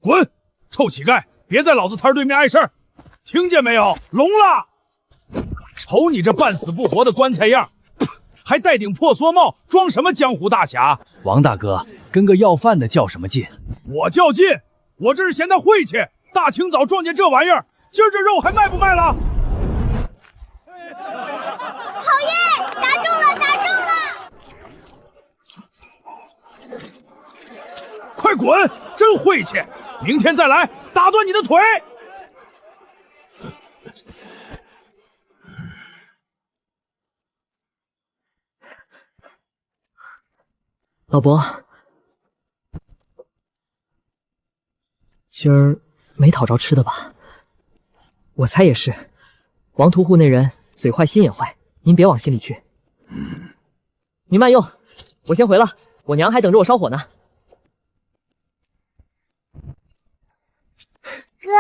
滚！臭乞丐，别在老子摊对面碍事儿，听见没有？聋了！瞅你这半死不活的棺材样，还戴顶破蓑帽，装什么江湖大侠？王大哥，跟个要饭的较什么劲？我较劲，我这是嫌他晦气。大清早撞见这玩意儿，今儿这肉还卖不卖了？好耶！打中了，打中了！快滚！真晦气！明天再来，打断你的腿！老伯，今儿没讨着吃的吧？我猜也是，王屠户那人嘴坏心也坏，您别往心里去。您慢用，我先回了，我娘还等着我烧火呢。哥，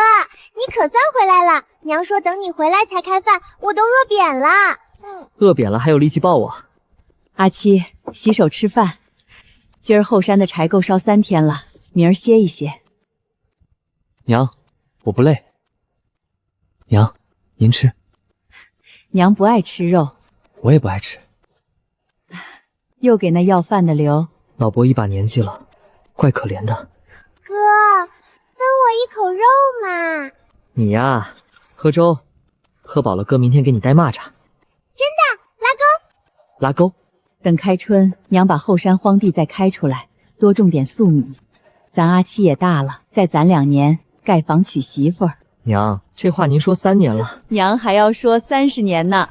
你可算回来了！娘说等你回来才开饭，我都饿扁了。饿扁了还有力气抱我？阿七，洗手吃饭。今儿后山的柴够烧3天了，明儿歇一歇。娘，我不累。娘，您吃。娘不爱吃肉，我也不爱吃。又给那要饭的留。老伯一把年纪了，怪可怜的。哥，分我一口肉嘛！你呀，喝粥，喝饱了哥明天给你带蚂蚱。真的，拉钩。拉钩。等开春，娘把后山荒地再开出来，多种点粟米。咱阿七也大了，再攒2年盖房娶媳妇儿。娘，这话您说3年了，娘还要说30年呢。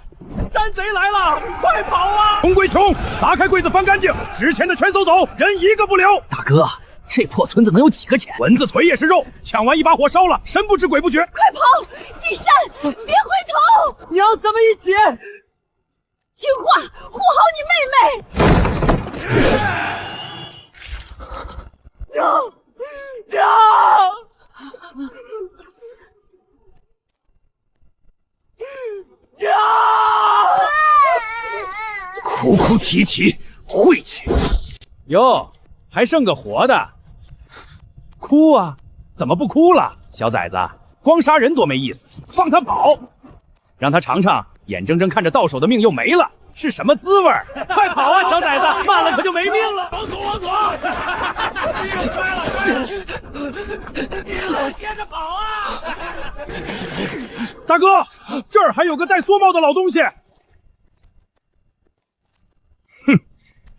山贼来了，快跑啊！洪贵琼，砸开柜子翻干净，值钱的全搜走，人一个不留。大哥，这破村子能有几个钱？蚊子腿也是肉，抢完一把火烧了，神不知鬼不觉。快跑！进山，别回头！娘，咱们一起。听话，护好你妹妹。娘，哭哭啼啼，晦气。哟，还剩个活的，哭啊？怎么不哭了？小崽子，光杀人多没意思，放他跑，让他尝尝眼睁睁看着到手的命又没了是什么滋味。快跑啊，小崽子，慢了可就没命了。往左，往左！摔了，接着跑啊！大哥，这儿还有个戴蓑帽的老东西。哼，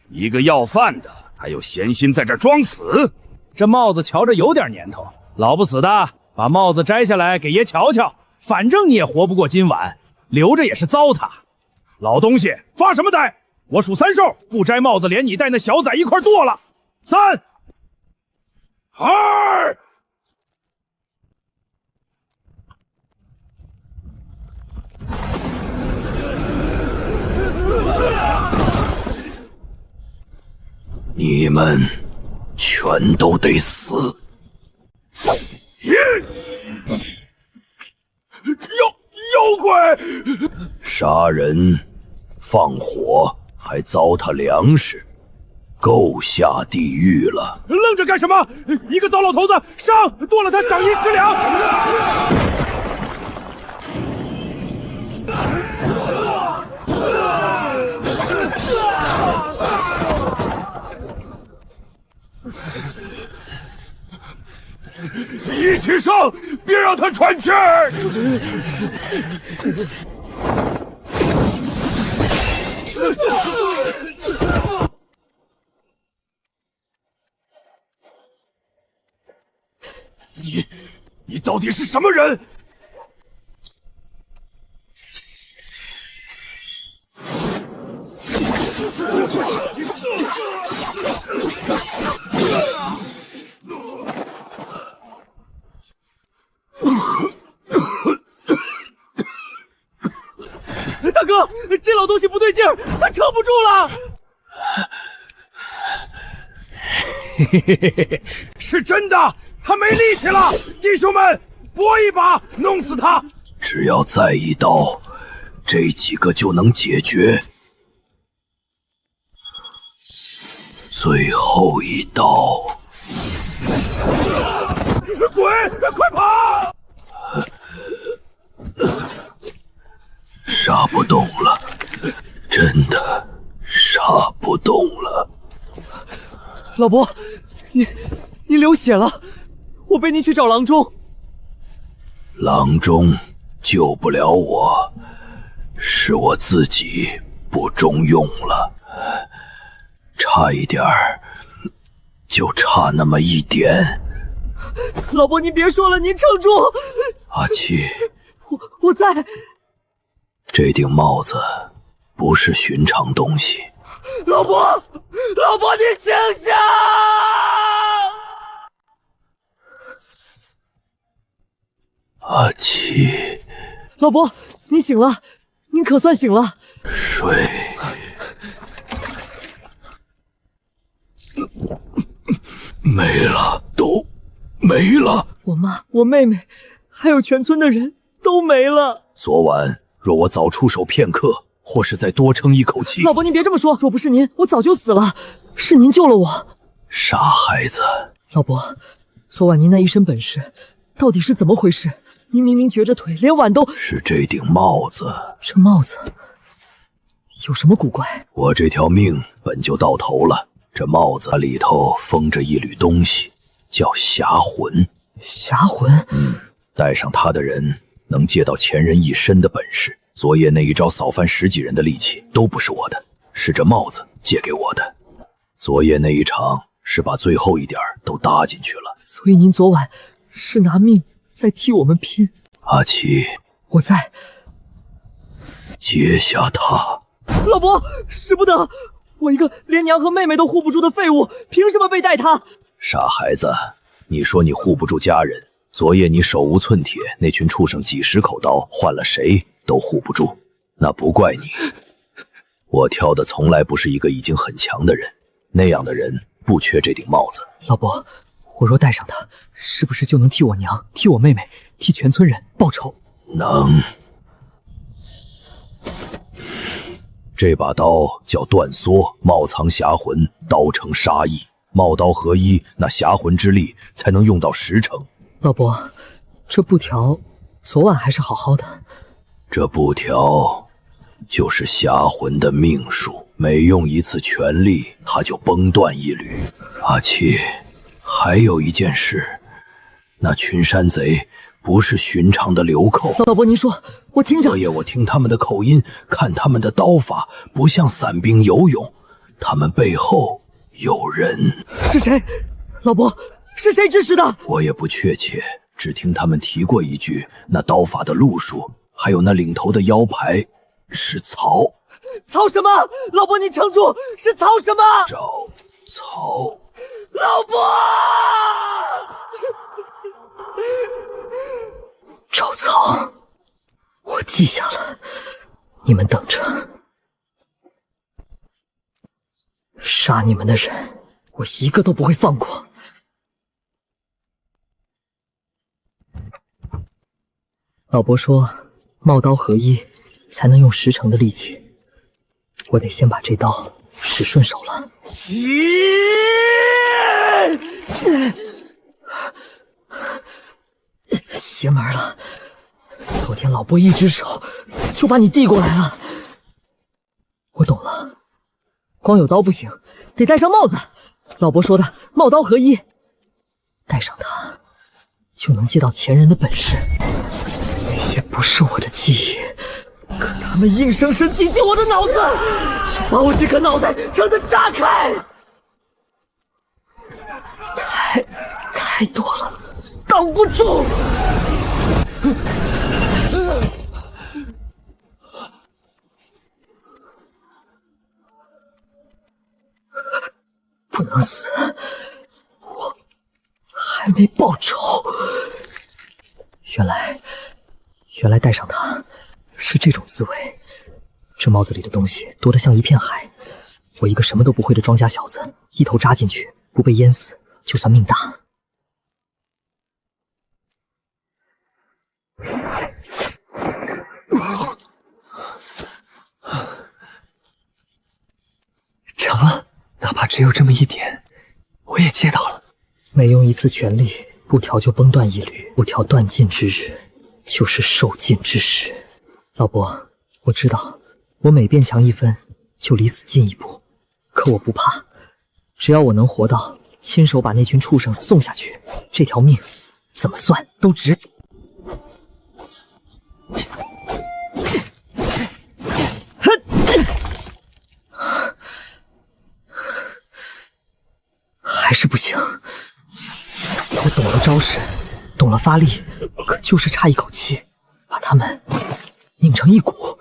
一个要饭的，还有闲心在这儿装死？这帽子瞧着有点年头，老不死的，把帽子摘下来给爷瞧瞧，反正你也活不过今晚，留着也是糟蹋。老东西，发什么呆？我数3兽，不摘帽子，连你带那小崽一块剁了。3、2。你们全都得死！妖怪！杀人、放火，还糟蹋粮食，够下地狱了！愣着干什么？一个糟老头子，上，剁了他，赏银10两。一起上，别让他喘气儿！你到底是什么人？大哥，这老东西不对劲儿，他撑不住了。是真的，他没力气了，弟兄们，搏一把，弄死他！只要再一刀，这几个就能解决。最后一刀。滚！快跑！杀不动了，真的杀不动了。老伯，你流血了，我背您去找郎中。郎中救不了我，是我自己不中用了，差一点儿，就差那么一点。老伯，您别说了，您撑住。阿七，我在。这顶帽子不是寻常东西。老伯，你醒醒！阿七，老伯，你醒了，您可算醒了。睡。没了，都没了。我妈、我妹妹，还有全村的人都没了。昨晚若我早出手片刻，或是再多撑一口气。老伯，您别这么说，若不是您，我早就死了。是您救了我。傻孩子。老伯，昨晚您那一身本事，到底是怎么回事？您明明瘸着腿，连碗都……是这顶帽子。这帽子有什么古怪？我这条命本就到头了，这帽子里头封着一缕东西，叫侠魂。侠魂？带上它的人能借到前人一身的本事。昨夜那一招扫翻10几人的力气都不是我的，是这帽子借给我的。昨夜那一场是把最后一点都搭进去了。所以您昨晚是拿命在替我们拼。阿七，我在。接下他。老伯，使不得！我一个连娘和妹妹都护不住的废物，凭什么被带他？傻孩子，你说你护不住家人，昨夜你手无寸铁，那群畜生几10口刀，换了谁都护不住，那不怪你。我挑的从来不是一个已经很强的人，那样的人不缺这顶帽子。老伯，我若戴上它，是不是就能替我娘、替我妹妹、替全村人报仇？能。这把刀叫断缩，帽藏侠魂，刀成杀意，帽刀合一，那侠魂之力才能用到10成。老伯，这布条昨晚还是好好的。这布条就是侠魂的命数，每用一次全力，它就崩断一缕。阿七，还有一件事，那群山贼不是寻常的流寇。老伯，您说，我听着。昨夜我听他们的口音，看他们的刀法，不像散兵游勇，他们背后有人。是谁？老伯，是谁指使的？我也不确切，只听他们提过一句，那刀法的路数，还有那领头的腰牌是曹。曹什么？老伯，你撑住！是曹什么？赵曹。老伯！赵曹，我记下了，你们等着。杀你们的人，我一个都不会放过。老伯说，帽刀合一才能用10成的力气，我得先把这刀使顺手了。邪门了！昨天老伯一只手就把你递过来了。我懂了，光有刀不行，得戴上帽子。老伯说的帽刀合一，戴上它就能借到前人的本事。那些不是我的记忆，可他们硬生生挤进我的脑子，要把我这颗脑袋撑得炸开。太多了，挡不住。不能死，我还没报仇。原来戴上它是这种滋味。这帽子里的东西多得像一片海，我一个什么都不会的庄稼小子，一头扎进去，不被淹死，就算命大。成了，哪怕只有这么一点，我也借到了。每用一次全力，不调就崩断一缕，不调断尽之日，就是受尽之时。老伯，我知道，我每变强一分，就离死近一步，可我不怕，只要我能活到亲手把那群畜生送下去，这条命怎么算都值。还是不行。我懂了招式，懂了发力，可就是差一口气，把他们拧成一股。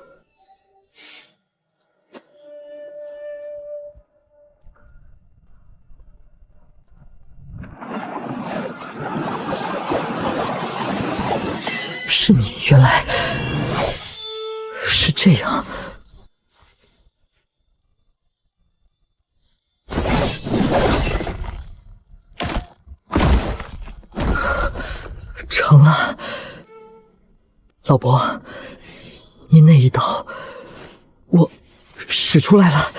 是你，原来是这样。成了，老伯，你那一刀，我使出来了。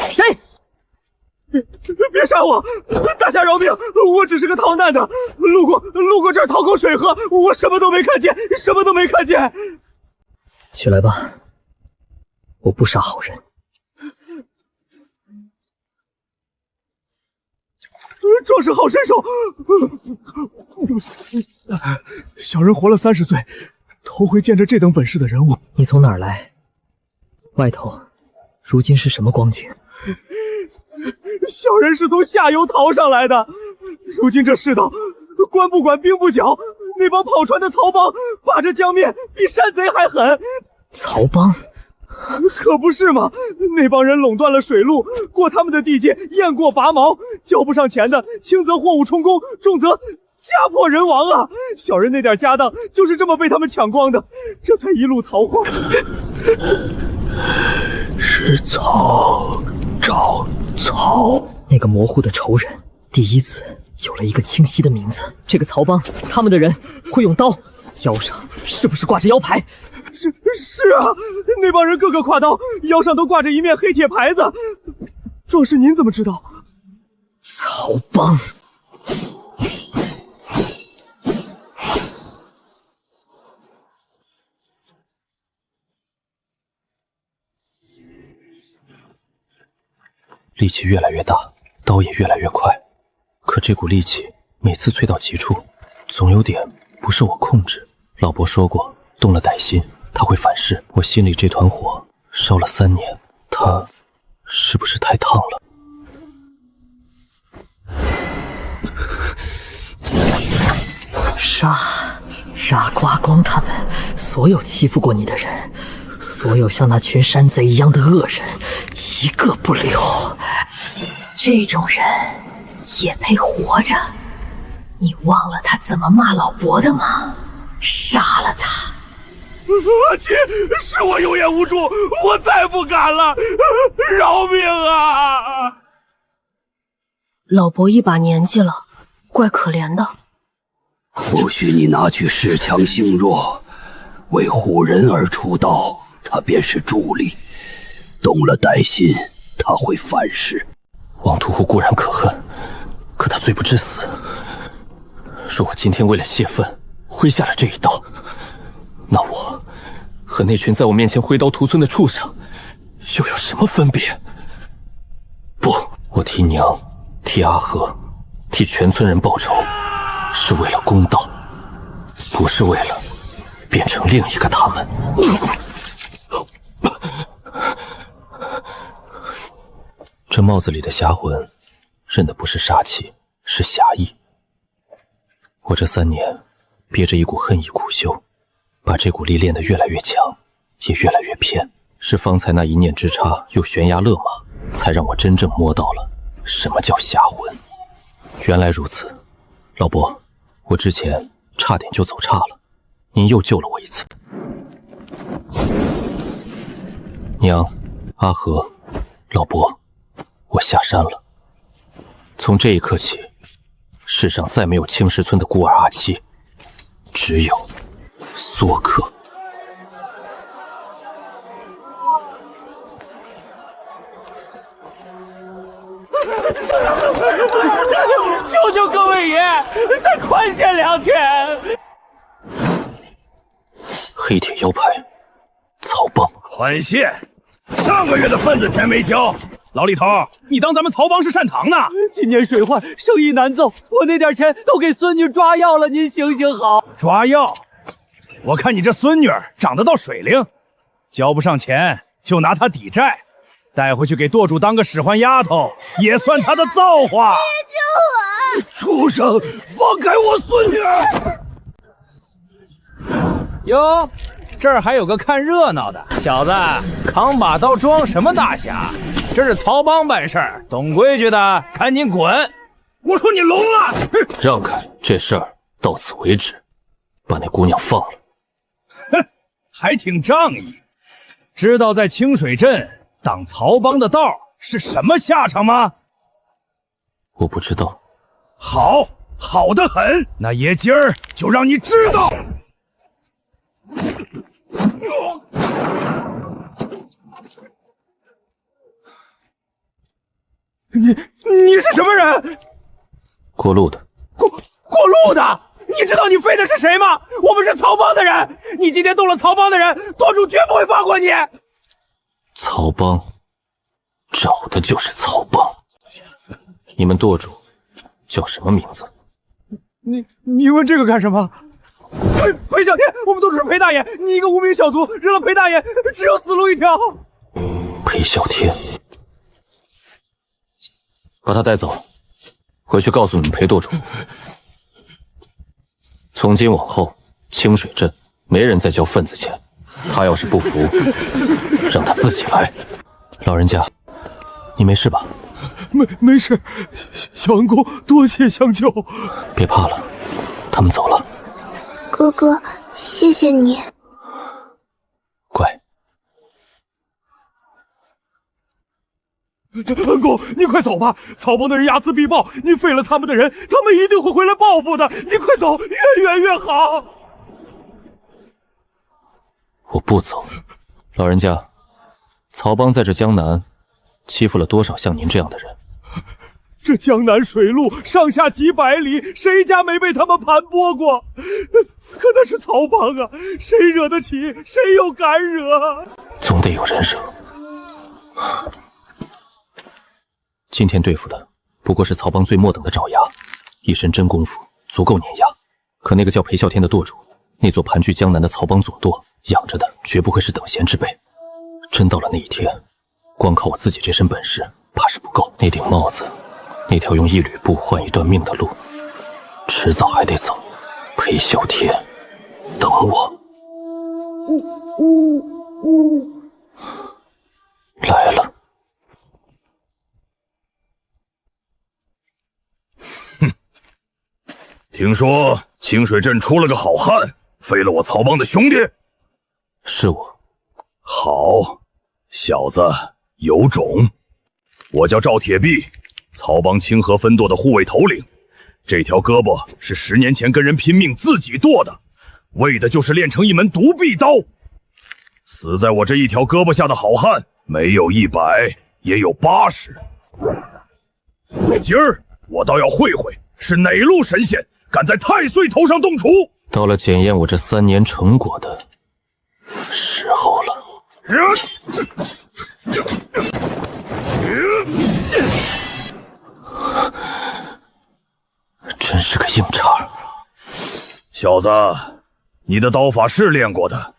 谁？别杀我！大侠饶命！我只是个逃难的，路过这儿讨口水喝，我什么都没看见，什么都没看见。起来吧，我不杀好人。壮士好身手！小人活了30岁，头回见着这等本事的人物。你从哪儿来？外头如今是什么光景？小人是从下游逃上来的。如今这世道，官不管兵不剿，那帮跑船的曹帮把着江面，比山贼还狠。曹帮？可不是嘛！那帮人垄断了水路，过他们的地界，雁过拔毛，交不上钱的，轻则货物充公，重则家破人亡啊！小人那点家当就是这么被他们抢光的，这才一路逃荒。是曹找曹，那个模糊的仇人，第一次有了一个清晰的名字。这个曹帮，他们的人会用刀，腰上是不是挂着腰牌？是啊，那帮人个个挎刀，腰上都挂着一面黑铁牌子。壮士，您怎么知道？曹帮。力气越来越大，刀也越来越快，可这股力气每次催到极处，总有点不受我控制。老伯说过，动了歹心，他会反噬。我心里这团火烧了3年，他是不是太烫了？杀光光他们所有欺负过你的人，所有像那群山贼一样的恶人，一个不留。这种人也配活着？你忘了他怎么骂老伯的吗？杀了他！阿七，是我有眼无珠，我再不敢了，饶命啊！老伯一把年纪了，怪可怜的。不许你拿去恃强行弱，为护人而出刀，他便是助力。动了歹心，他会反噬。王屠户固然可恨，可他罪不至死。若我今天为了泄愤挥下了这一刀，那我和那群在我面前挥刀屠村的畜生又有什么分别？不，我替娘，替阿和，替全村人报仇，是为了公道，不是为了变成另一个他们。这帽子里的侠魂，认的不是杀气，是侠义。我这3年憋着一股恨意苦修，把这股力练得越来越强，也越来越偏。是方才那一念之差，又悬崖勒马，才让我真正摸到了什么叫侠魂。原来如此，老伯，我之前差点就走岔了，您又救了我一次。娘，阿和，老伯，我下山了。从这一刻起，世上再没有青石村的孤儿阿七，只有梭克。求求各位爷，再宽限2天。黑铁腰牌，曹帮宽限，上个月的份子钱没交。老李头，你当咱们曹帮是善堂呢？今年水患，生意难做，我那点钱都给孙女抓药了，您行行好。抓药？我看你这孙女长得倒水灵，交不上钱就拿她抵债，带回去给舵主当个使唤丫头，也算她的造化。救我！畜生，放开我孙女！哟，这儿还有个看热闹的小子，扛把刀装什么大侠？这是曹帮办事儿，懂规矩的赶紧滚！我说你聋了！让开，这事儿到此为止，把那姑娘放了。哼，还挺仗义。知道在清水镇挡曹帮的道是什么下场吗？我不知道。好，好得很。那爷今儿就让你知道。你是什么人？过路的。过路的？你知道你飞的是谁吗？我们是曹帮的人，你今天动了曹帮的人，舵主绝不会放过你。曹帮，找的就是曹帮。你们舵主叫什么名字？你问这个干什么？裴小天，我们都是裴大爷，你一个无名小卒，扔了裴大爷，只有死路一条。裴小天，把他带走，回去告诉你们裴舵主，从今往后，清水镇没人再交份子钱。他要是不服，让他自己来。老人家，你没事吧？没事，小恩公多谢相救。别怕了，他们走了。哥哥，谢谢你。乖。恩公，你快走吧！曹帮的人睚眦必报，你废了他们的人，他们一定会回来报复的。你快走，越远越好。我不走。老人家，曹帮在这江南欺负了多少像您这样的人？这江南水路上下几百里，谁家没被他们盘剥过？可那是曹帮啊，谁惹得起，谁又敢惹？总得有人惹。今天对付的不过是曹帮最末等的爪牙，一身真功夫足够碾压。可那个叫裴啸天的舵主，那座盘踞江南的曹帮总舵，养着的绝不会是等闲之辈。真到了那一天，光靠我自己这身本事，怕是不够。那顶帽子，那条用一缕布换一段命的路，迟早还得走。裴啸天，等我。来了。听说清水镇出了个好汉，废了我曹帮的兄弟。是我。好，小子有种。我叫赵铁壁，曹帮清河分舵的护卫头领。这条胳膊是10年前跟人拼命自己剁的，为的就是练成一门独臂刀。死在我这一条胳膊下的好汉，没有100也有80。今儿我倒要会会，是哪路神仙敢在太岁头上动厨？到了检验我这3年成果的时候了。真是个硬茬。小子，你的刀法是练过的，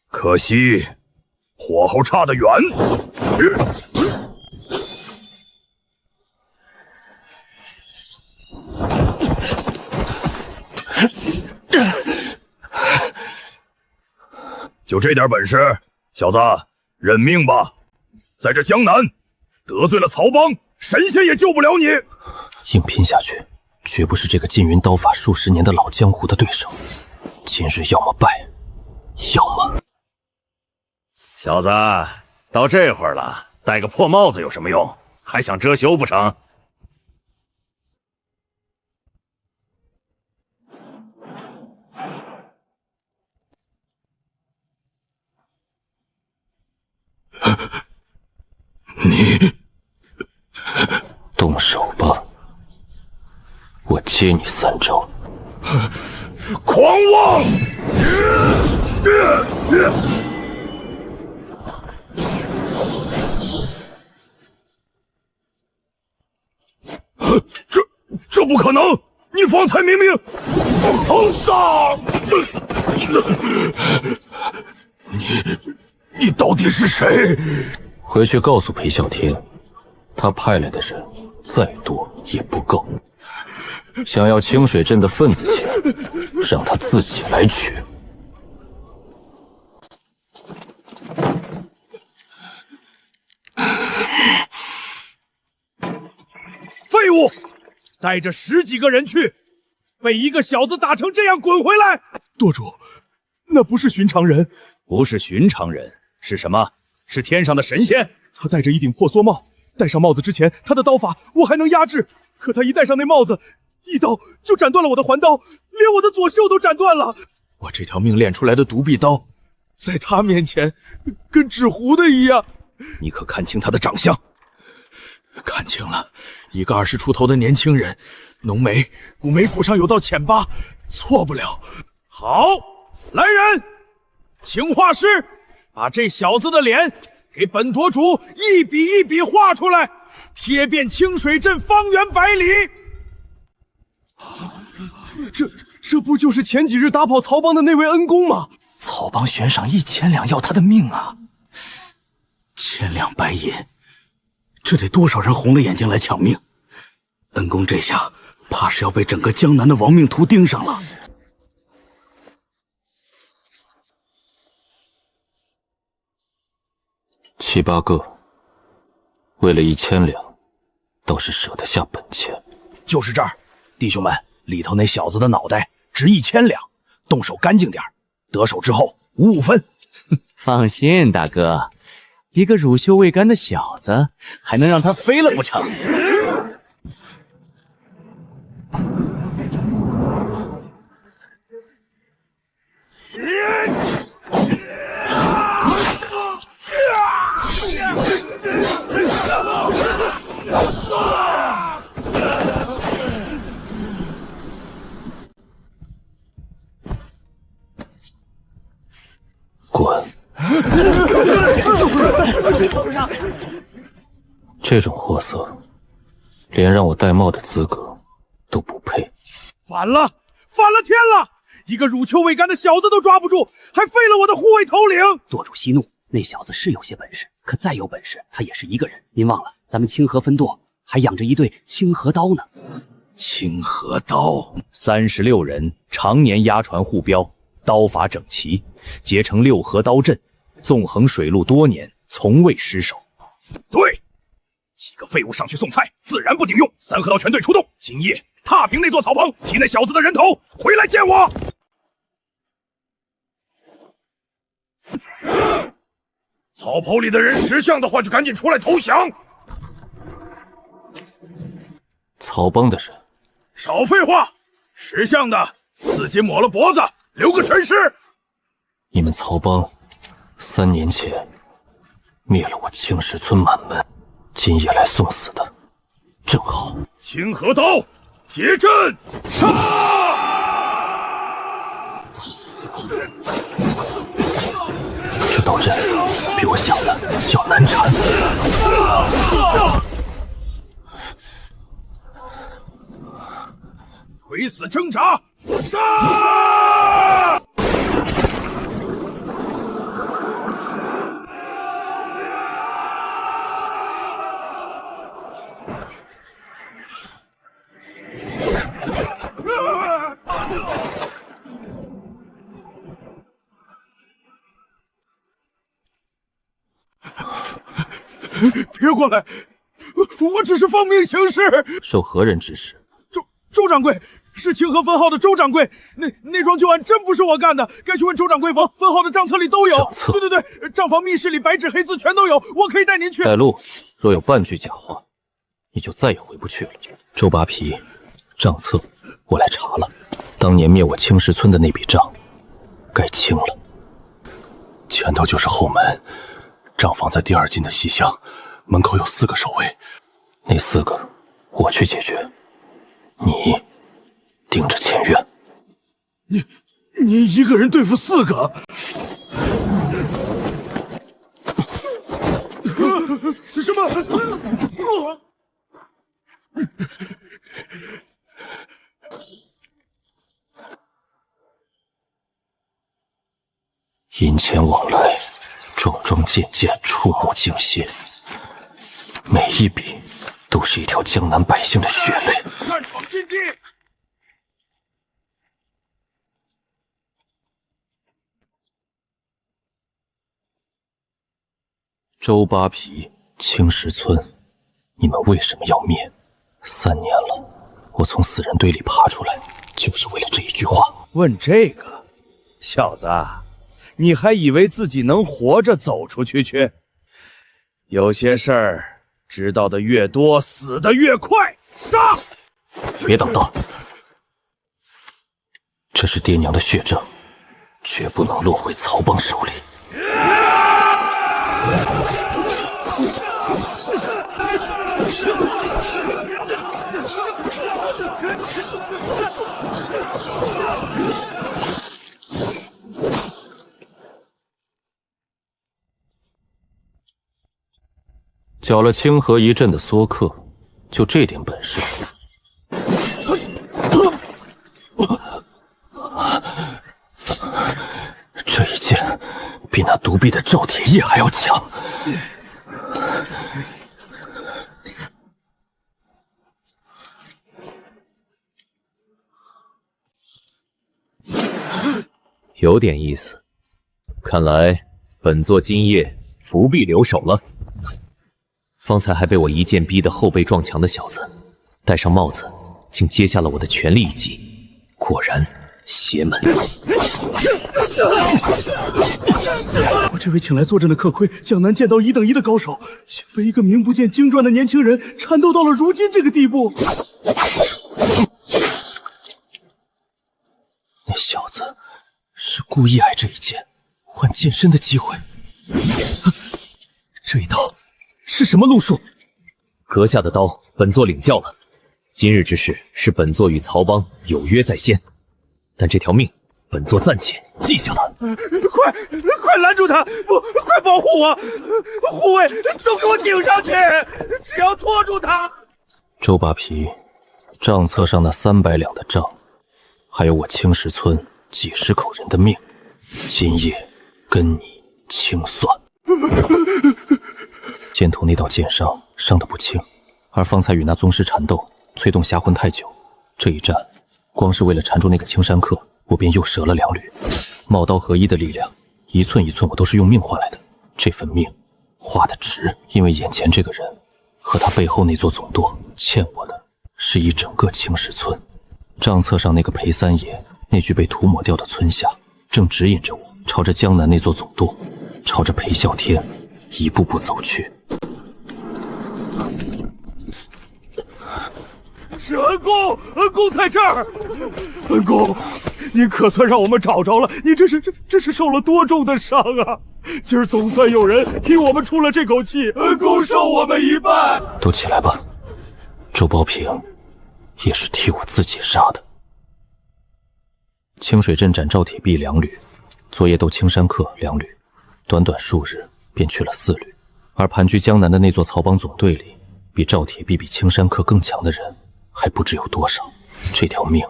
可惜火候差得远。就这点本事，小子，认命吧！在这江南，得罪了曹帮，神仙也救不了你。硬拼下去，绝不是这个禁云刀法数10年的老江湖的对手。今日要么败，要么……小子，到这会儿了，戴个破帽子有什么用？还想遮羞不成？动手吧，我接你3招。狂妄！这不可能！你方才明明……你到底是谁？回去告诉裴啸天，他派来的人再多也不够。想要清水镇的份子钱，让他自己来取。废物！带着10几个人去，被一个小子打成这样，滚回来！舵主，那不是寻常人，不是寻常人，是什么？是天上的神仙。他戴着一顶破蓑帽，戴上帽子之前，他的刀法我还能压制，可他一戴上那帽子，一刀就斩断了我的环刀，连我的左袖都斩断了。我这条命练出来的独臂刀，在他面前跟纸糊的一样。你可看清他的长相？看清了，一个20出头的年轻人，浓眉，眉骨上有道浅疤，错不了。好，来人，请画师把这小子的脸给本舵主一笔一笔画出来，贴遍清水镇方圆100里。这不就是前几日打跑曹帮的那位恩公吗？曹帮悬赏1000两要他的命啊！1000两白银，这得多少人红了眼睛来抢命？恩公这下怕是要被整个江南的亡命徒盯上了。7、8个，为了1000两，倒是舍得下本钱。就是这儿，弟兄们，里头那小子的脑袋值1000两，动手干净点，得手之后55分。放心，大哥，一个乳臭未干的小子，还能让他飞了不成？滚！这种货色，连让我戴帽的资格都不配。反了天了！一个乳臭未干的小子都抓不住，还废了我的护卫头领。舵主息怒，那小子是有些本事，可再有本事，他也是一个人。您忘了，咱们清河分舵还养着一对清河刀呢。清河刀，36人常年押船护镖，刀法整齐，结成6合刀阵，纵横水陆多年，从未失手。对，几个废物上去送菜，自然不顶用。3合刀全队出动，今夜踏平那座草棚，提那小子的人头回来见我。草棚里的人识相的话，就赶紧出来投降。曹帮的人，少废话，识相的自己抹了脖子，留个全尸。你们曹帮3年前灭了我青石村满门，今夜来送死的，正好。清河刀，结阵，杀！这刀阵比我想的要难缠。垂死挣扎，杀！别过来！我只是奉命行事。受何人指使？周掌柜，是清河分号的周掌柜。那桩旧案真不是我干的，该去问周掌柜房，分号的账册里都有。账册？对，账房密室里白纸黑字全都有，我可以带您去。带路，若有半句假话，你就再也回不去了。周扒皮，账册我来查了，当年灭我青石村的那笔账，该清了。前头就是后门，账房在第2进的西厢，门口有4个守卫，那4个我去解决，你盯着前院。你一个人对付4个？什么？银钱往来，桩桩件件，触目惊心，每一笔都是一条江南百姓的血泪。擅闯禁地！周扒皮、青石村，你们为什么要灭？3年了，我从死人堆里爬出来，就是为了这一句话。问这个，小子，你还以为自己能活着走出去？有些事儿，知道的越多，死的越快。杀！别挡道，这是爹娘的血证，绝不能落回曹帮手里。搅了清河一阵的梭客，就这点本事？这一剑比那独臂的赵铁叶还要强。有点意思，看来本座今夜不必留手了。方才还被我一剑逼得后背撞墙的小子，戴上帽子，竟接下了我的全力一击，果然邪门。我这位请来坐镇的客亏，江南剑道1等1的高手，竟被一个名不见经传的年轻人缠斗到了如今这个地步。那小子是故意挨这一剑，换健身的机会。这一刀是什么路数？阁下的刀，本座领教了。今日之事是本座与曹帮有约在先，但这条命，本座暂且记下了。快拦住他！不，快保护我！护卫都给我顶上去！只要拖住他！周扒皮，账册上那300两的账，还有我青石村几十口人的命，今夜跟你清算。箭头那道箭伤得不轻，而方才与那宗师缠斗，催动侠魂太久，这一战光是为了缠住那个青山客，我便又折了2缕。帽刀合一的力量，一寸一寸我都是用命换来的，这份命花得值，因为眼前这个人和他背后那座总舵欠我的是一整个青石村。账册上那个裴三爷，那具被涂抹掉的村下，正指引着我朝着江南那座总舵，朝着裴啸天一步步走去。是恩公，恩公在这儿。恩公，您可算让我们找着了，您这是受了多重的伤啊！今儿总算有人替我们出了这口气，恩公受我们一半。都起来吧，周包平也是替我自己杀的。清水镇斩赵铁臂2缕，昨夜斗青山客2缕，短短数日便去了4缕。而盘踞江南的那座曹帮总队里，比赵铁臂比青山客更强的人还不知有多少。这条命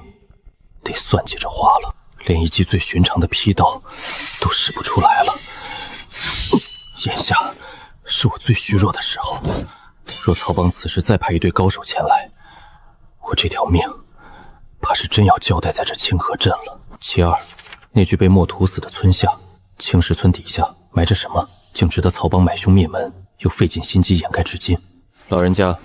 得算计着花了，连一记最寻常的劈刀都使不出来了。眼下是我最虚弱的时候，若曹帮此时再派一队高手前来，我这条命怕是真要交代在这清河镇了。其二，那具被墨涂死的村下，青石村底下埋着什么，竟值得曹帮买凶灭门，又费尽心机掩盖至今。老人家，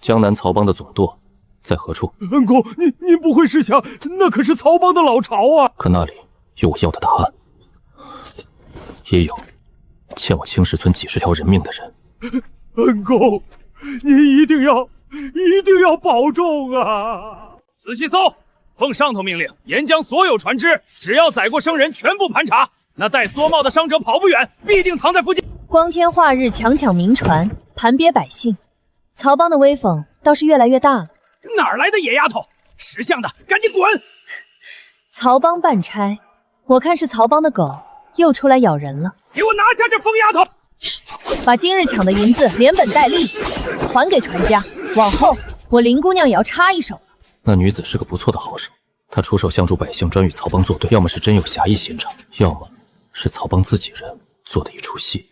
江南曹帮的总舵在何处？恩公，您不会是想，那可是曹帮的老巢啊！可那里有我要的答案，也有欠我青石村几十条人命的人。恩公，您一定要保重啊！仔细搜，奉上头命令，沿江所有船只，只要载过生人，全部盘查。那戴蓑帽的伤者跑不远，必定藏在附近。光天化日强抢民船，盘鳖百姓，曹帮的威风倒是越来越大了。哪儿来的野丫头？识相的赶紧滚！曹帮办差，我看是曹帮的狗又出来咬人了。给我拿下这疯丫头！把今日抢的银子连本带利还给船家，往后我林姑娘也要插一手。那女子是个不错的好手，她出手相助百姓，专与曹帮作对，要么是真有侠义心肠，要么是曹帮自己人做的一出戏。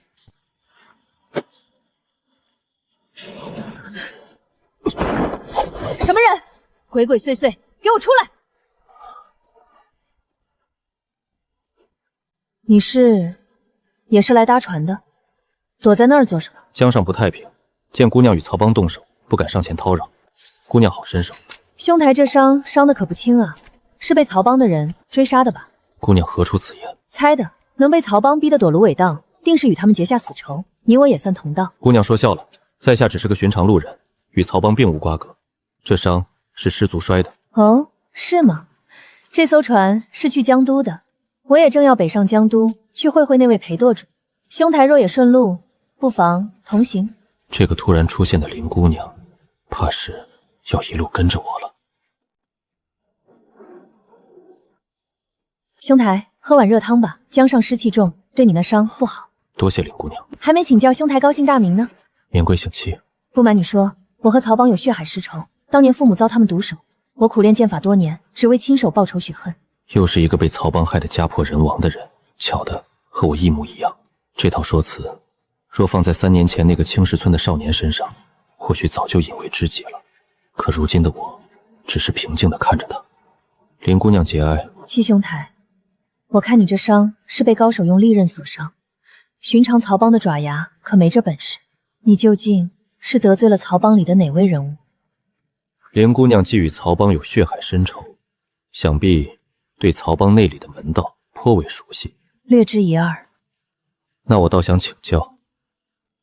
什么人？鬼鬼祟祟，给我出来！你也是来搭船的？躲在那儿做什么？江上不太平，见姑娘与曹帮动手，不敢上前叨扰。姑娘好身手，兄台这伤的可不轻啊，是被曹帮的人追杀的吧？姑娘何出此言？猜的，能被曹帮逼得躲芦苇荡，定是与他们结下死仇。你我也算同道。姑娘说笑了，在下只是个寻常路人，与曹帮并无瓜葛。这伤是失足摔的。哦，是吗？这艘船是去江都的，我也正要北上江都去会会那位裴舵主。兄台若也顺路，不妨同行。这个突然出现的林姑娘，怕是要一路跟着我了。兄台，喝碗热汤吧，江上湿气重，对你那伤不好。多谢林姑娘。还没请教兄台高姓大名呢。免贵姓戚。不瞒你说，我和曹帮有血海深仇，当年父母遭他们毒手，我苦练剑法多年，只为亲手报仇雪恨。又是一个被曹帮害得家破人亡的人，巧的和我一模一样。这套说辞，若放在3年前那个青石村的少年身上，或许早就引为知己了。可如今的我，只是平静地看着他。林姑娘节哀。戚兄台，我看你这伤是被高手用利刃所伤，寻常曹帮的爪牙可没这本事。你究竟是得罪了曹帮里的哪位人物？林姑娘既与曹帮有血海深仇，想必对曹帮内里的门道颇为熟悉。略知一二。那我倒想请教，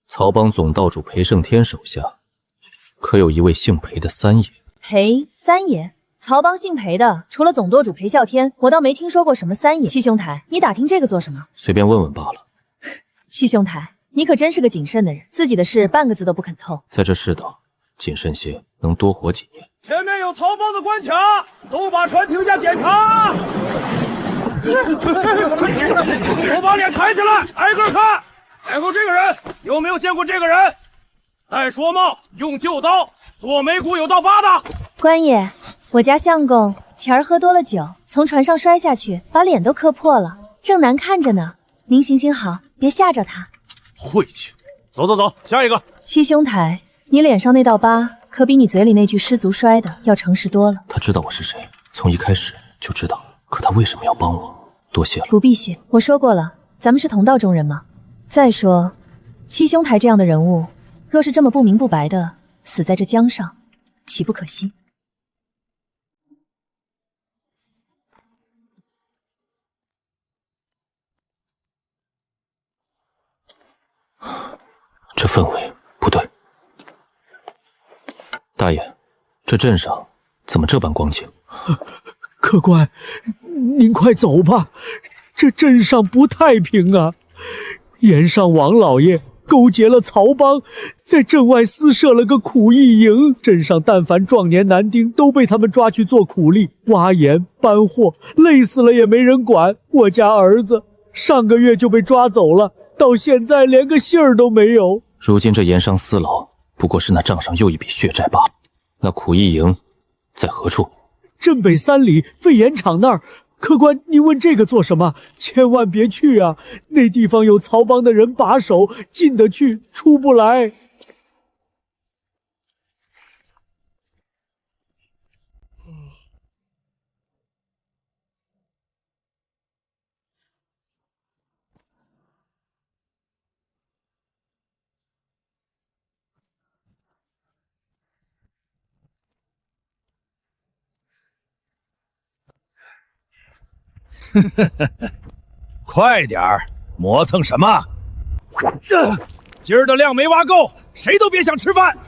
曹帮总道主裴胜天手下，可有一位姓裴的三爷？裴三爷？曹帮姓裴的，除了总舵主裴啸天，我倒没听说过什么三爷。戚兄台，你打听这个做什么？随便问问罢了。戚兄台，你可真是个谨慎的人，自己的事半个字都不肯透。在这世道，谨慎些，能多活几年。前面有曹帮的关卡，都把船停下检查。我把脸抬起来，挨个看。然后这个人有没有见过这个人？戴说帽，用旧刀，左眉骨有道疤的。官爷，我家相公前儿喝多了酒，从船上摔下去，把脸都磕破了，正难看着呢。您行行好，别吓着他。晦气！走走走，下一个。戚兄台，你脸上那道疤可比你嘴里那句失足摔的要诚实多了。他知道我是谁，从一开始就知道。可他为什么要帮我？多谢了。不必谢，我说过了，咱们是同道中人嘛。再说，戚兄台这样的人物，若是这么不明不白的死在这江上，岂不可惜？这氛围不对。大爷，这镇上怎么这般光景？客官，您快走吧，这镇上不太平啊！岩上王老爷勾结了曹帮，在镇外私设了个苦役营，镇上但凡壮年男丁都被他们抓去做苦力，挖盐搬货，累死了也没人管。我家儿子上个月就被抓走了，到现在连个信儿都没有。如今这盐商私牢不过是那账上又一笔血债罢了。那苦役营在何处？镇北3里废盐厂那儿。客官，您问这个做什么？千万别去啊！那地方有曹帮的人把守，进得去，出不来。快点儿，磨蹭什么？今儿的量没挖够，谁都别想吃饭。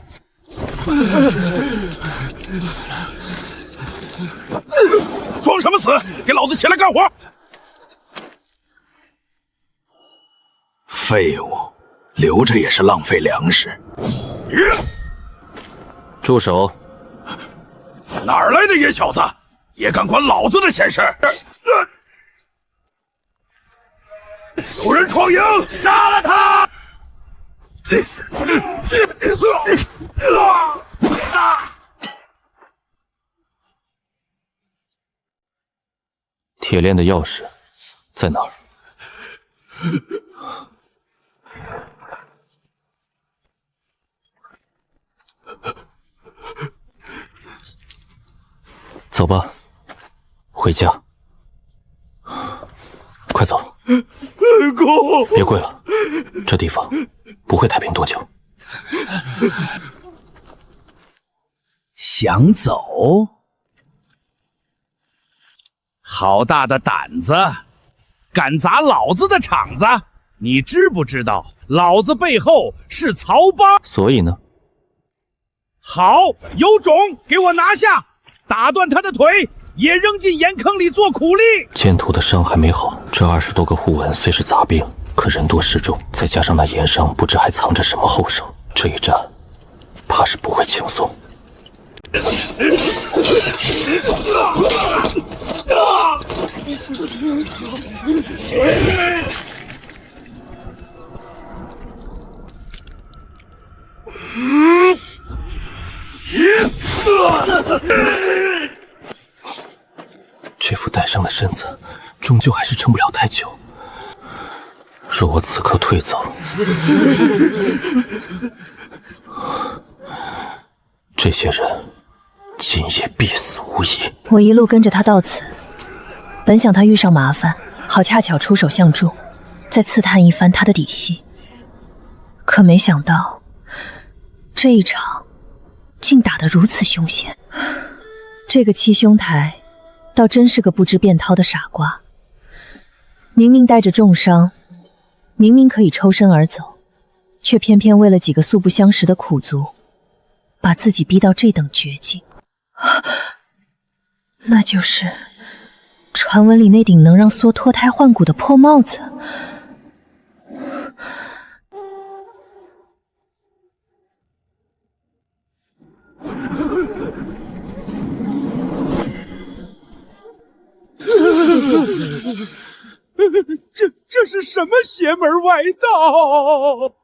装什么死？给老子起来干活！废物，留着也是浪费粮食。住手！哪儿来的野小子，也敢管老子的闲事？有人闯营，杀了他！铁链的钥匙在哪儿？走吧，回家。快走！公，别跪了，这地方不会太平多久。想走？好大的胆子，敢砸老子的场子！你知不知道，老子背后是曹帮？所以呢？好，有种，给我拿下！打断他的腿，也扔进盐坑里做苦力。剑徒的伤还没好，这20多个护文虽是杂兵，可人多势众，再加上那盐上不知还藏着什么后手，这一战怕是不会轻松。这副带伤的身子，终究还是撑不了太久。若我此刻退走，这些人今夜必死无疑。我一路跟着他到此，本想他遇上麻烦，好恰巧出手相助，再刺探一番他的底细。可没想到，这一场竟打得如此凶险。这个七兄台倒真是个不知变涛的傻瓜，明明带着重伤，明明可以抽身而走，却偏偏为了几个素不相识的苦族，把自己逼到这等绝境。那就是传闻里那顶能让梭脱胎换骨的破帽子。这是什么邪门歪道？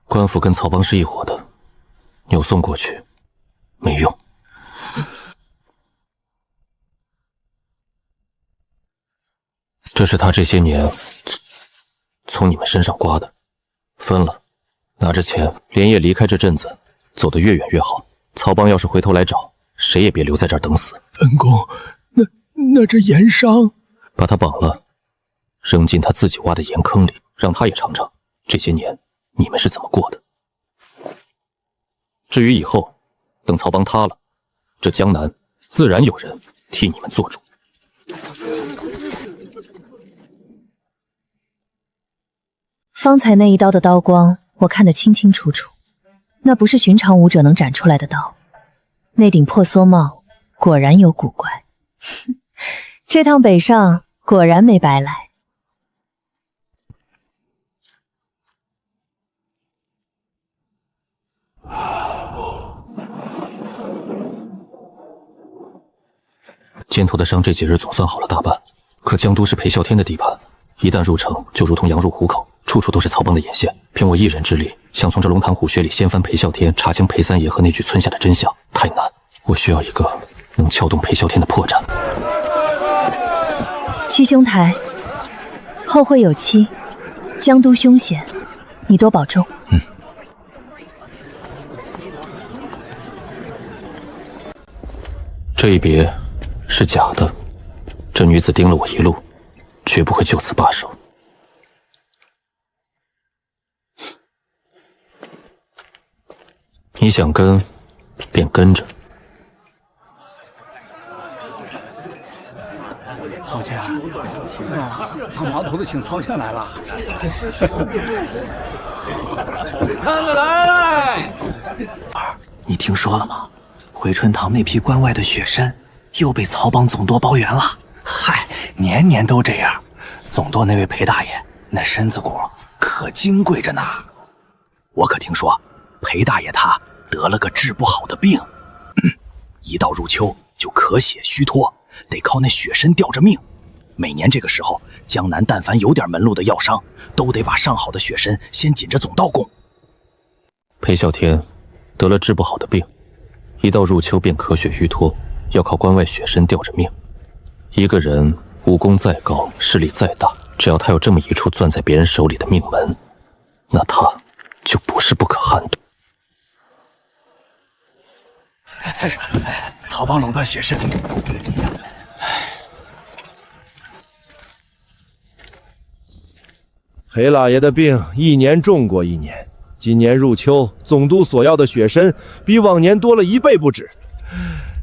官府跟曹帮是一伙的，扭送过去没用。这是他这些年从你们身上刮的，分了，拿着钱连夜离开这镇子，走得越远越好。曹帮要是回头来找，谁也别留在这儿等死。恩公，那这盐商，把他绑了，扔进他自己挖的盐坑里，让他也尝尝这些年你们是怎么过的。至于以后，等曹帮塌了，这江南自然有人替你们做主。方才那一刀的刀光，我看得清清楚楚，那不是寻常武者能斩出来的刀。那顶破梭帽果然有古怪，这趟北上果然没白来。剑头的伤这几日总算好了大半，可江都是裴啸天的地盘，一旦入城，就如同羊入虎口，处处都是曹帮的眼线。凭我一人之力，想从这龙潭虎穴里掀翻裴啸天，查清裴三爷和那具村下的真相，太难。我需要一个能撬动裴啸天的破绽。七兄台，后会有期，江都凶险，你多保重。这一别是假的，这女子盯了我一路，绝不会就此罢手。你想跟，便跟着。曹家，把毛头子请曹县来了。看着来！你听说了吗？回春堂那批关外的雪参又被曹帮总舵包圆了。嗨，年年都这样。总舵那位裴大爷，那身子骨可金贵着呢。我可听说，裴大爷他得了个治不好的病，一到入秋就咳血虚脱，得靠那雪参吊着命。每年这个时候，江南但凡有点门路的药商，都得把上好的雪参先紧着总道供。裴啸天得了治不好的病，一到入秋便咳血虚脱，要靠关外雪参吊着命。一个人武功再高，势力再大，只要他有这么一处攥在别人手里的命门，那他就不是不可撼动。曹帮垄断雪参。裴老爷的病一年重过一年，今年入秋，总督所要的雪参比往年多了1倍不止。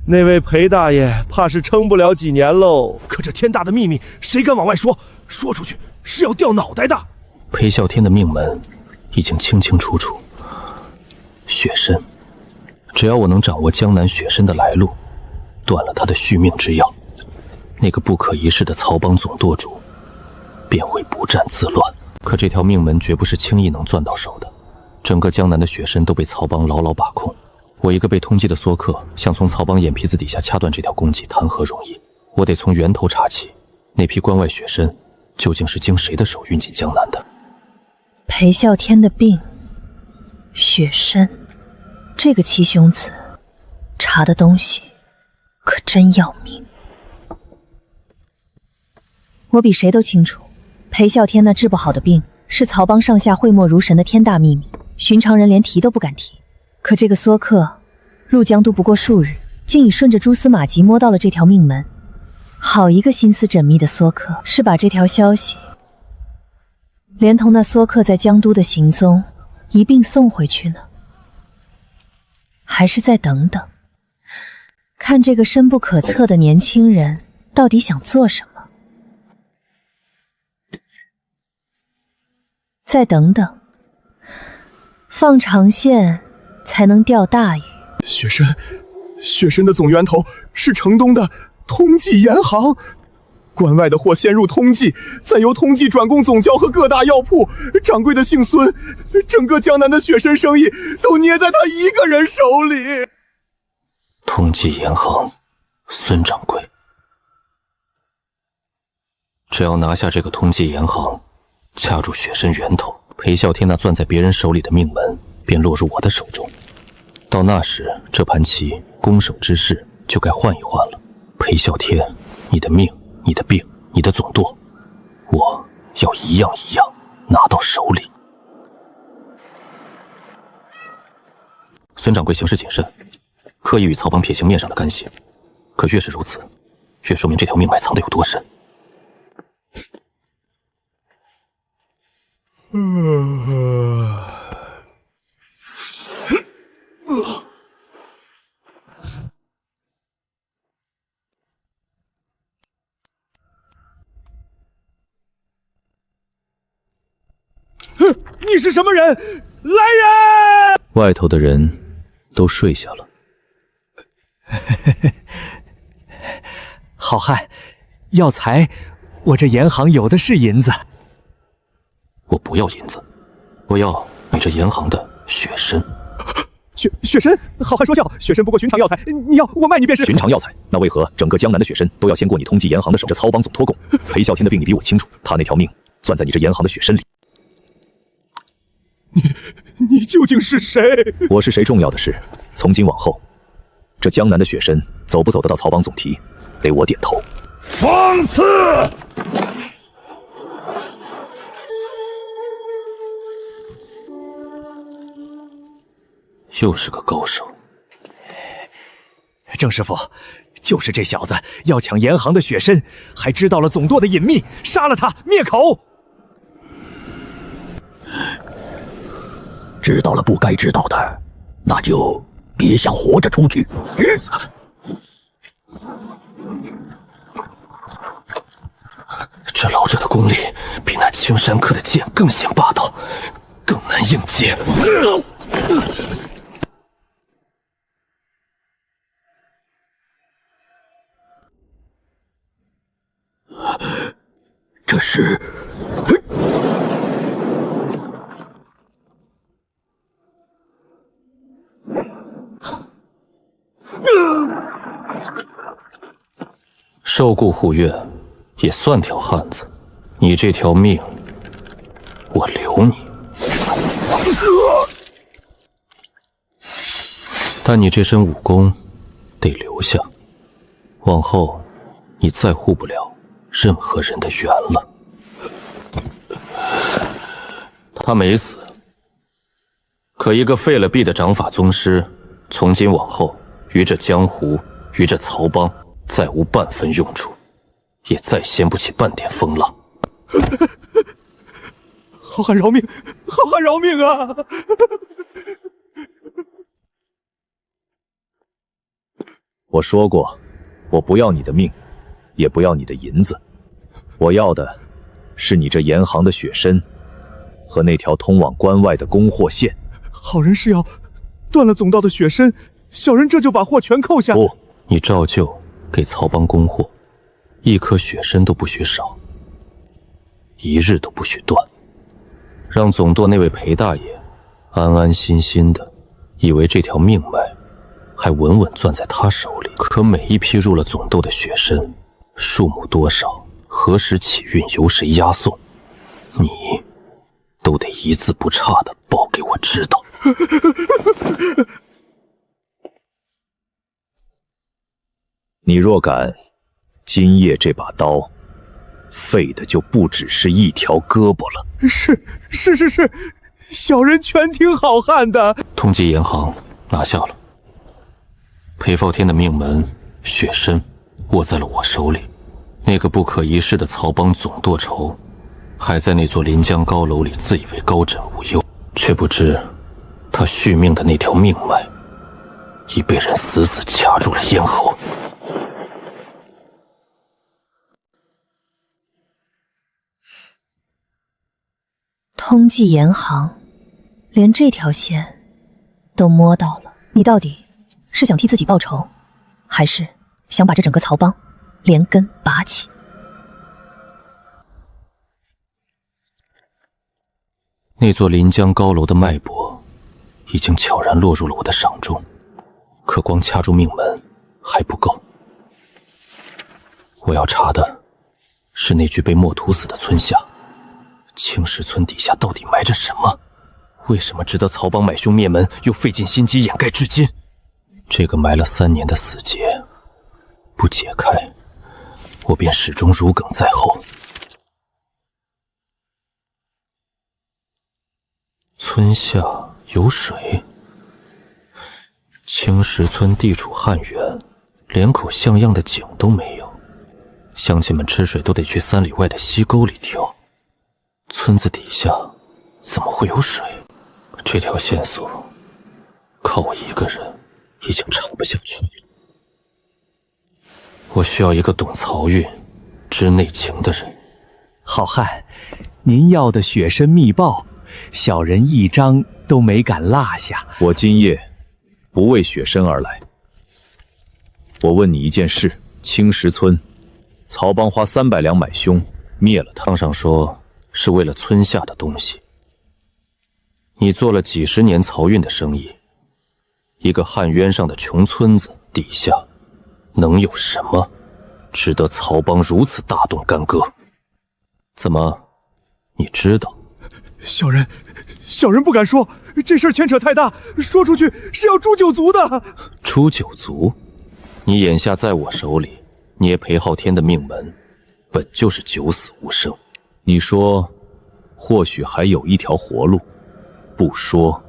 那位裴大爷怕是撑不了几年喽。可这天大的秘密，谁敢往外说？说出去是要掉脑袋的。裴啸天的命门已经清清楚楚，雪参，只要我能掌握江南雪参的来路，断了他的续命之药，那个不可一世的曹帮总舵主便会不战自乱。可这条命门绝不是轻易能攥到手的，整个江南的雪参都被曹帮牢牢把控。我一个被通缉的梭客，想从曹帮眼皮子底下掐断这条供给，谈何容易？我得从源头查起，那批关外雪参究竟是经谁的手运进江南的？裴啸天的病，雪参，这个七兄子查的东西可真要命。我比谁都清楚，裴啸天那治不好的病是曹帮上下讳莫如神的天大秘密，寻常人连提都不敢提。可这个梭客入江都不过数日，竟已顺着蛛丝马迹摸到了这条命门。好一个心思缜密的梭客，是把这条消息连同那梭客在江都的行踪一并送回去呢？还是再等等，看这个深不可测的年轻人到底想做什么？再等等，放长线才能钓大鱼。雪参的总源头是城东的通济盐行，关外的货先入通济，再由通济转供总教和各大药铺。掌柜的姓孙，整个江南的雪参生意都捏在他一个人手里。通济盐行，孙掌柜，只要拿下这个通济盐行，掐住雪参源头，裴啸天那攥在别人手里的命门便落入我的手中。到那时，这盘棋攻守之势就该换一换了。裴啸天，你的命，你的病，你的总舵，我要一样一样拿到手里。孙掌柜行事谨慎，刻意与曹帮撇清面上的干系，可越是如此，越说明这条命脉藏得有多深。你是什么人？来人！外头的人都睡下了。好汉，药材，我这盐行有的是银子。我不要银子，我要你这盐行的雪参。雪参，好汉说笑，雪参不过寻常药材，你要我卖你便是。寻常药材，那为何整个江南的雪参都要先过你通济盐行的手？这曹帮总托供，裴啸天的病你比我清楚，他那条命攥在你这盐行的雪参里。你究竟是谁？我是谁重要的是，从今往后，这江南的雪参走不走得到曹帮总提，得我点头。放肆！又是个高手。郑师傅，就是这小子要抢盐行的雪参，还知道了总舵的隐秘，杀了他灭口。知道了不该知道的，那就别想活着出去。这老者的功力比那青山客的剑更显霸道，更难应接。这是受雇护院，也算条汉子。你这条命，我留你。但你这身武功得留下，往后你再护不了任何人的缘了。他没死，可一个废了臂的掌法宗师，从今往后于这江湖，于这曹帮，再无半分用处，也再掀不起半点风浪。好汉饶命！好汉饶命啊！我说过，我不要你的命，也不要你的银子，我要的是你这严行的血参和那条通往关外的供货线。好人是要断了总道的血参，小人这就把货全扣下。不，你照旧给曹帮供货，一颗血参都不许少，一日都不许断，让总舵那位裴大爷安安心心的，以为这条命脉还稳稳攥在他手里。可每一批入了总舵的血参，数目多少，何时起运，由谁押送，你都得一字不差的报给我知道。你若敢，今夜这把刀废的就不只是一条胳膊了。是，小人全听好汉的。通缉严行拿下了，裴昊天的命门血参握在了我手里，那个不可一世的曹帮总舵仇还在那座临江高楼里自以为高枕无忧，却不知他续命的那条命脉已被人死死卡住了咽喉。通缉严行，连这条线都摸到了。你到底是想替自己报仇，还是想把这整个曹帮连根拔起？那座临江高楼的脉搏已经悄然落入了我的掌中，可光掐住命门还不够。我要查的是那具被墨屠死的村下，青石村底下到底埋着什么？为什么值得曹帮买凶灭门，又费尽心机掩盖至今？这个埋了3年的死结，不解开，我便始终如鲠在后。村下有水，青石村地处汉源，连口像样的井都没有，乡亲们吃水都得去3里外的溪沟里挑。村子底下怎么会有水？这条线索靠我一个人已经查不下去了。我需要一个懂曹运、知内情的人。好汉，您要的血参密报，小人一张都没敢落下。我今夜不为血参而来，我问你一件事：青石村，曹帮花300两买凶，灭了他。堂上说是为了村下的东西。你做了几十年漕运的生意，一个汉渊上的穷村子底下，能有什么值得曹帮如此大动干戈？怎么，你知道？小人不敢说，这事儿牵扯太大，说出去是要诛9族的。诛9族？你眼下在我手里，捏裴昊天的命门，本就是九死无生。你说，或许还有一条活路，不说。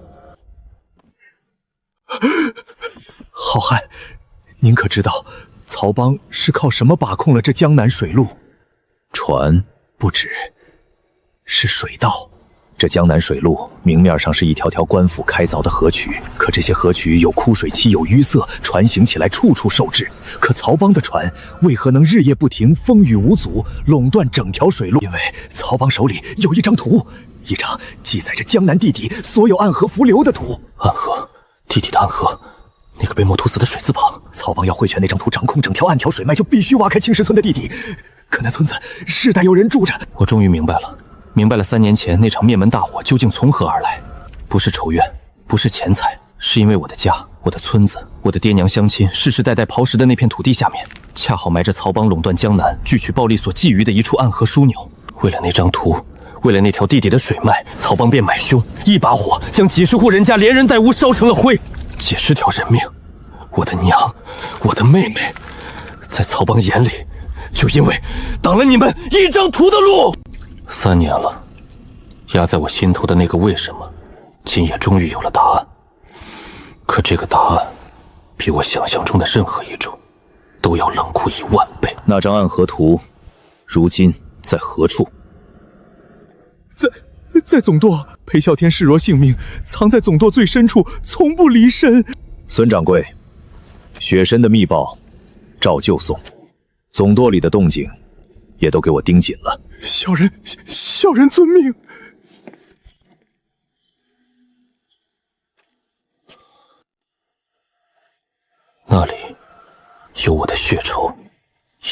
好汉，您可知道曹帮是靠什么把控了这江南水路？船不止，是水道。这江南水路明面上是一条条官府开凿的河渠，可这些河渠有枯水期，有淤塞，船行起来处处受制。可曹帮的船为何能日夜不停，风雨无阻，垄断整条水路？因为曹帮手里有一张图，一张记载着江南地底所有暗河伏流的图。暗河，地底的暗河，那个被墨涂死的水字旁。曹帮要汇全那张图，掌控整条暗条水脉，就必须挖开青石村的地底。可那村子世代有人住着。我终于明白了，3年前那场灭门大火究竟从何而来？不是仇怨，不是钱财，是因为我的家、我的村子、我的爹娘乡亲世世代代刨食的那片土地下面，恰好埋着曹帮垄断江南、聚取暴利所觊觎的一处暗河枢纽。为了那张图，为了那条地底的水脉，曹帮便买凶，一把火将几十户人家连人带物烧成了灰，几十条人命。我的娘，我的妹妹，在曹帮眼里，就因为挡了你们一张图的路。3年了，压在我心头的那个为什么，今夜终于有了答案。可这个答案，比我想象中的任何一种，都要冷酷10000倍。那张暗河图，如今在何处？在总舵。裴啸天视若性命，藏在总舵最深处，从不离身。孙掌柜，雪参的密报照旧送，总舵里的动静也都给我盯紧了。小人遵命。那里有我的血仇，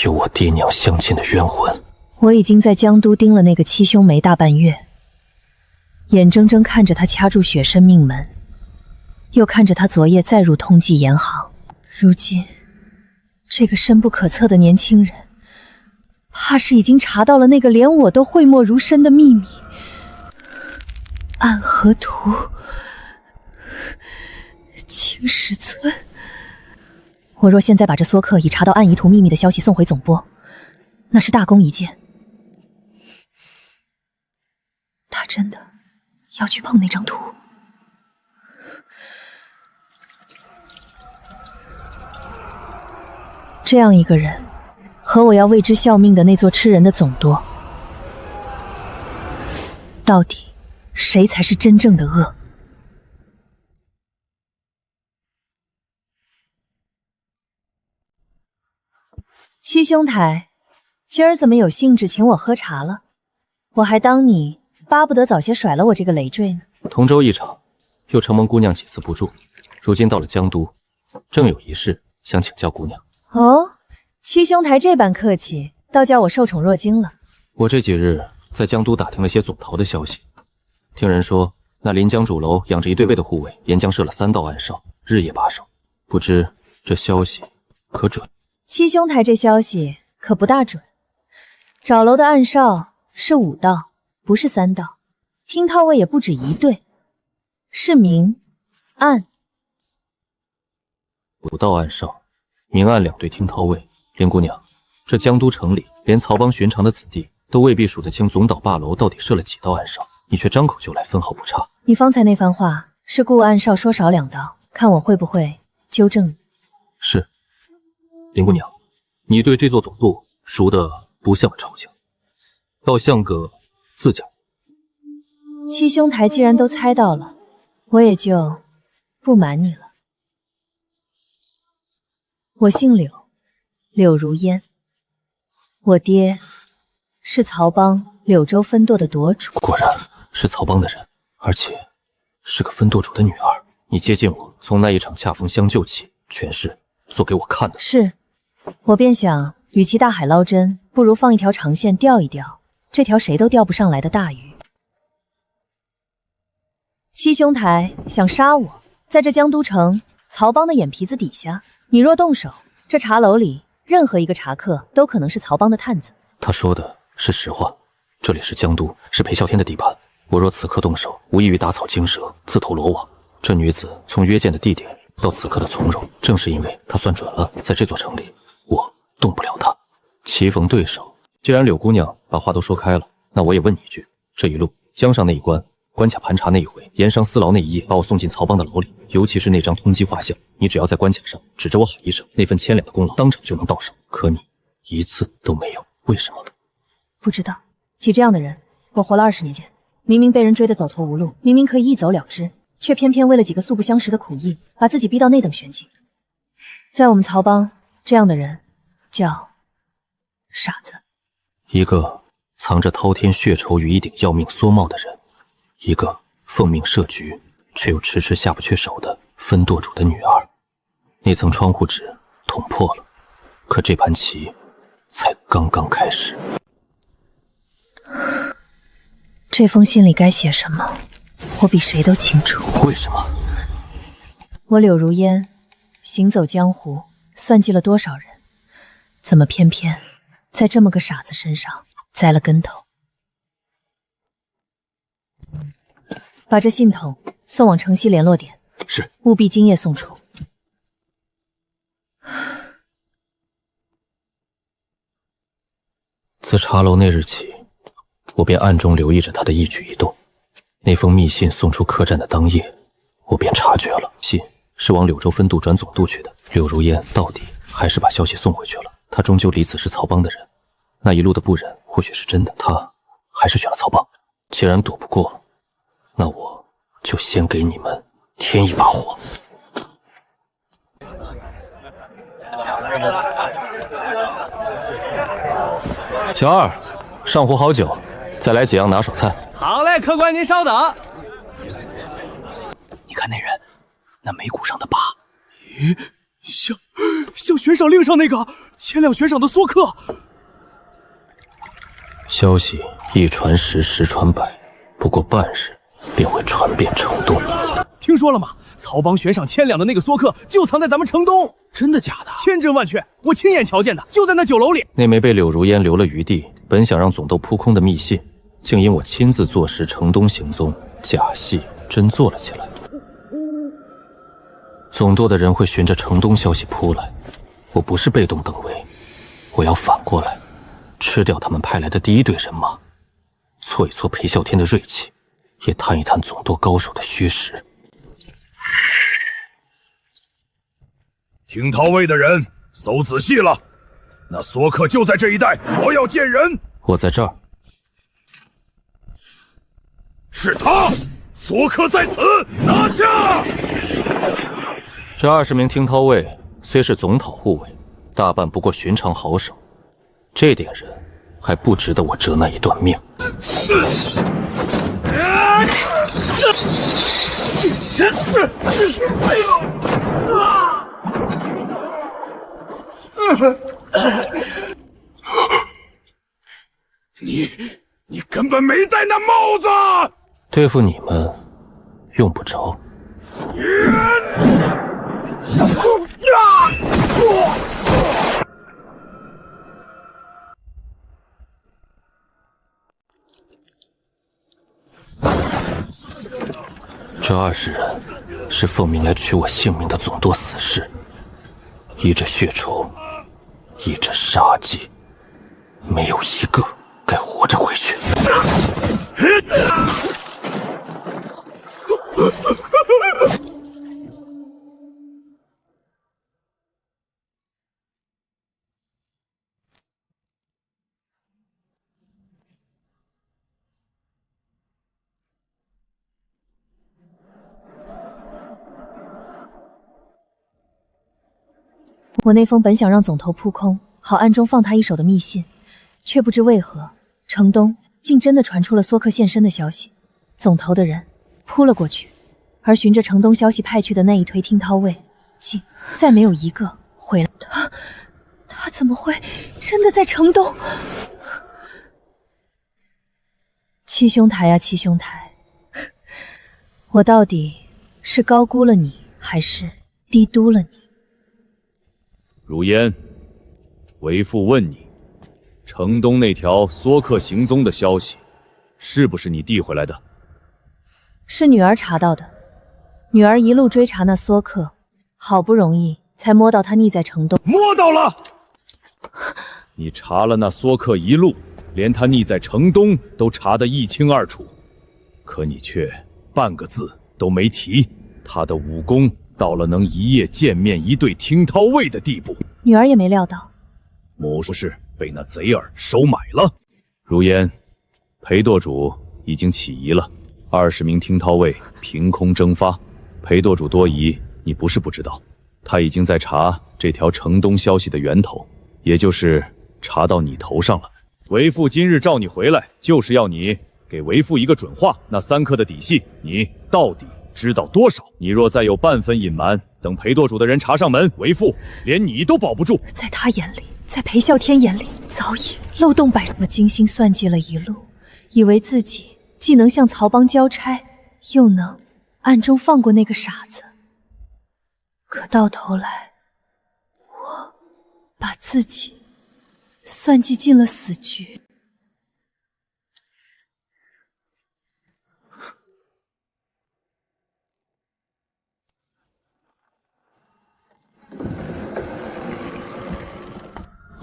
有我爹娘乡亲的冤魂。我已经在江都盯了那个七兄梅大半月，眼睁睁看着他掐住雪参命门，又看着他昨夜再入通缉严行。如今，这个深不可测的年轻人，怕是已经查到了那个连我都讳莫如深的秘密。暗河图，青石村。我若现在把这梭克已查到暗夷图秘密的消息送回总拨，那是大功一件。他真的要去碰那张图？这样一个人，和我要为之效命的那座吃人的总舵，到底谁才是真正的恶？七兄台，今儿怎么有兴致请我喝茶了？我还当你巴不得早些甩了我这个累赘呢。同州一场，又承蒙姑娘几次不助，如今到了江都，正有一事想请教姑娘。哦，七兄台这般客气，倒叫我受宠若惊了。我这几日在江都打听了些总逃的消息，听人说那临江主楼养着一对卫的护卫，沿江设了3道暗哨，日夜把守。不知这消息可准？七兄台这消息可不大准。找楼的暗哨是5道，不是3道。听涛卫也不止1队，是明、暗。5道暗哨，明暗2队听涛卫。林姑娘，这江都城里连曹帮寻常的子弟都未必数得清总岛坝楼到底设了几道暗哨，你却张口就来，分毫不差。你方才那番话是顾暗哨说少2道，看我会不会纠正你。是。林姑娘，你对这座总舵熟得不像个朝将，倒像个自家。七兄台既然都猜到了，我也就不瞒你了。我姓柳，柳如烟。我爹是曹帮柳州分舵的舵主。果然是曹帮的人，而且是个分舵主的女儿。你接近我，从那一场恰逢相救起，全是做给我看的。是，我便想，与其大海捞针，不如放一条长线钓一钓这条谁都钓不上来的大鱼。七兄台想杀我，在这江都城曹帮的眼皮子底下，你若动手，这茶楼里任何一个茶客都可能是曹帮的探子。他说的是实话，这里是江都，是裴啸天的地盘。我若此刻动手，无异于打草惊蛇，自投罗网。这女子从约见的地点到此刻的从容，正是因为她算准了，在这座城里，我动不了她。棋逢对手，既然柳姑娘把话都说开了，那我也问你一句：这一路江上那一关，关卡盘查那一回，盐商私牢那一夜，把我送进曹帮的牢里，尤其是那张通缉画像，你只要在关卡上指着我喊一声，那份1000两的功劳当场就能到手。可你一次都没有，为什么？不知道，起这样的人，我活了20年间，明明被人追得走投无路，明明可以一走了之，却偏偏为了几个素不相识的苦役，把自己逼到那等玄境。在我们曹帮，这样的人叫傻子。一个藏着滔天血仇于一顶要命梭帽的人，一个奉命设局却又迟迟下不去手的分舵主的女儿。那层窗户纸捅破了，可这盘棋才刚刚开始。这封信里该写什么，我比谁都清楚。为什么？我柳如烟行走江湖，算计了多少人，怎么偏偏在这么个傻子身上栽了跟头？把这信筒送往城西联络点，是，务必今夜送出。自茶楼那日起，我便暗中留意着他的一举一动。那封密信送出客栈的当夜，我便察觉了，信是往柳州分渡转总督去的。柳如烟到底还是把消息送回去了。他终究离此是曹帮的人，那一路的不忍或许是真的，他还是选了曹帮。既然躲不过，那我就先给你们添一把火。小二，上壶好酒，再来几样拿手菜。好嘞，客官您稍等。你看那人，那眉骨上的疤，咦，像悬赏令上那个千两悬赏的梭客。消息一传十，十传百，不过半日便会传遍城东。听说了吗？曹帮悬赏千两的那个梭客就藏在咱们城东。真的假的？千真万确，我亲眼瞧见的，就在那酒楼里。那枚被柳如烟留了余地，本想让总督扑空的密信，竟因我亲自坐实城东行踪，假戏真做了起来。总舵的人会循着城东消息扑来，我不是被动等位，我要反过来吃掉他们派来的第一队人马，挫一挫裴啸天的锐气，也探一探总舵高手的虚实。听涛卫的人搜仔细了，那梭客就在这一带，我要见人。我在这儿。是他，梭客在此，拿下！这20名听涛卫虽是总讨护卫，大半不过寻常好手，这点人还不值得我折那一段命。你根本没戴那帽子。对付你们用不着。这20人是奉命来取我性命的总舵死士，依着血仇，依着杀机，没有一个该活着回去。我那封本想让总头扑空，好暗中放他一手的密信，却不知为何城东竟真的传出了梭客现身的消息。总头的人扑了过去，而循着城东消息派去的那一推听涛卫，竟再没有一个回来。他怎么会真的在城东？七兄台呀，七兄台，我到底是高估了你，还是低估了你？如烟，为父问你，城东那条梭客行踪的消息，是不是你递回来的？是女儿查到的。女儿一路追查那梭客，好不容易才摸到他匿在城东。摸到了！你查了那梭客一路，连他匿在城东都查得一清二楚，可你却半个字都没提他的武功到了能一夜见面一对听涛卫的地步。女儿也没料到，某是被那贼儿收买了。如烟，裴舵主已经起疑了，20名听涛卫凭空蒸发。裴舵主多疑，你不是不知道，他已经在查这条城东消息的源头，也就是查到你头上了。为父今日召你回来，就是要你给为父一个准话，那3颗的底细，你到底知道多少？你若再有半分隐瞒，等裴舵主的人查上门，为父连你都保不住。在他眼里，在裴啸天眼里，早已漏洞百出。我精心算计了一路，以为自己既能向曹帮交差，又能暗中放过那个傻子。可到头来，我把自己算计进了死局。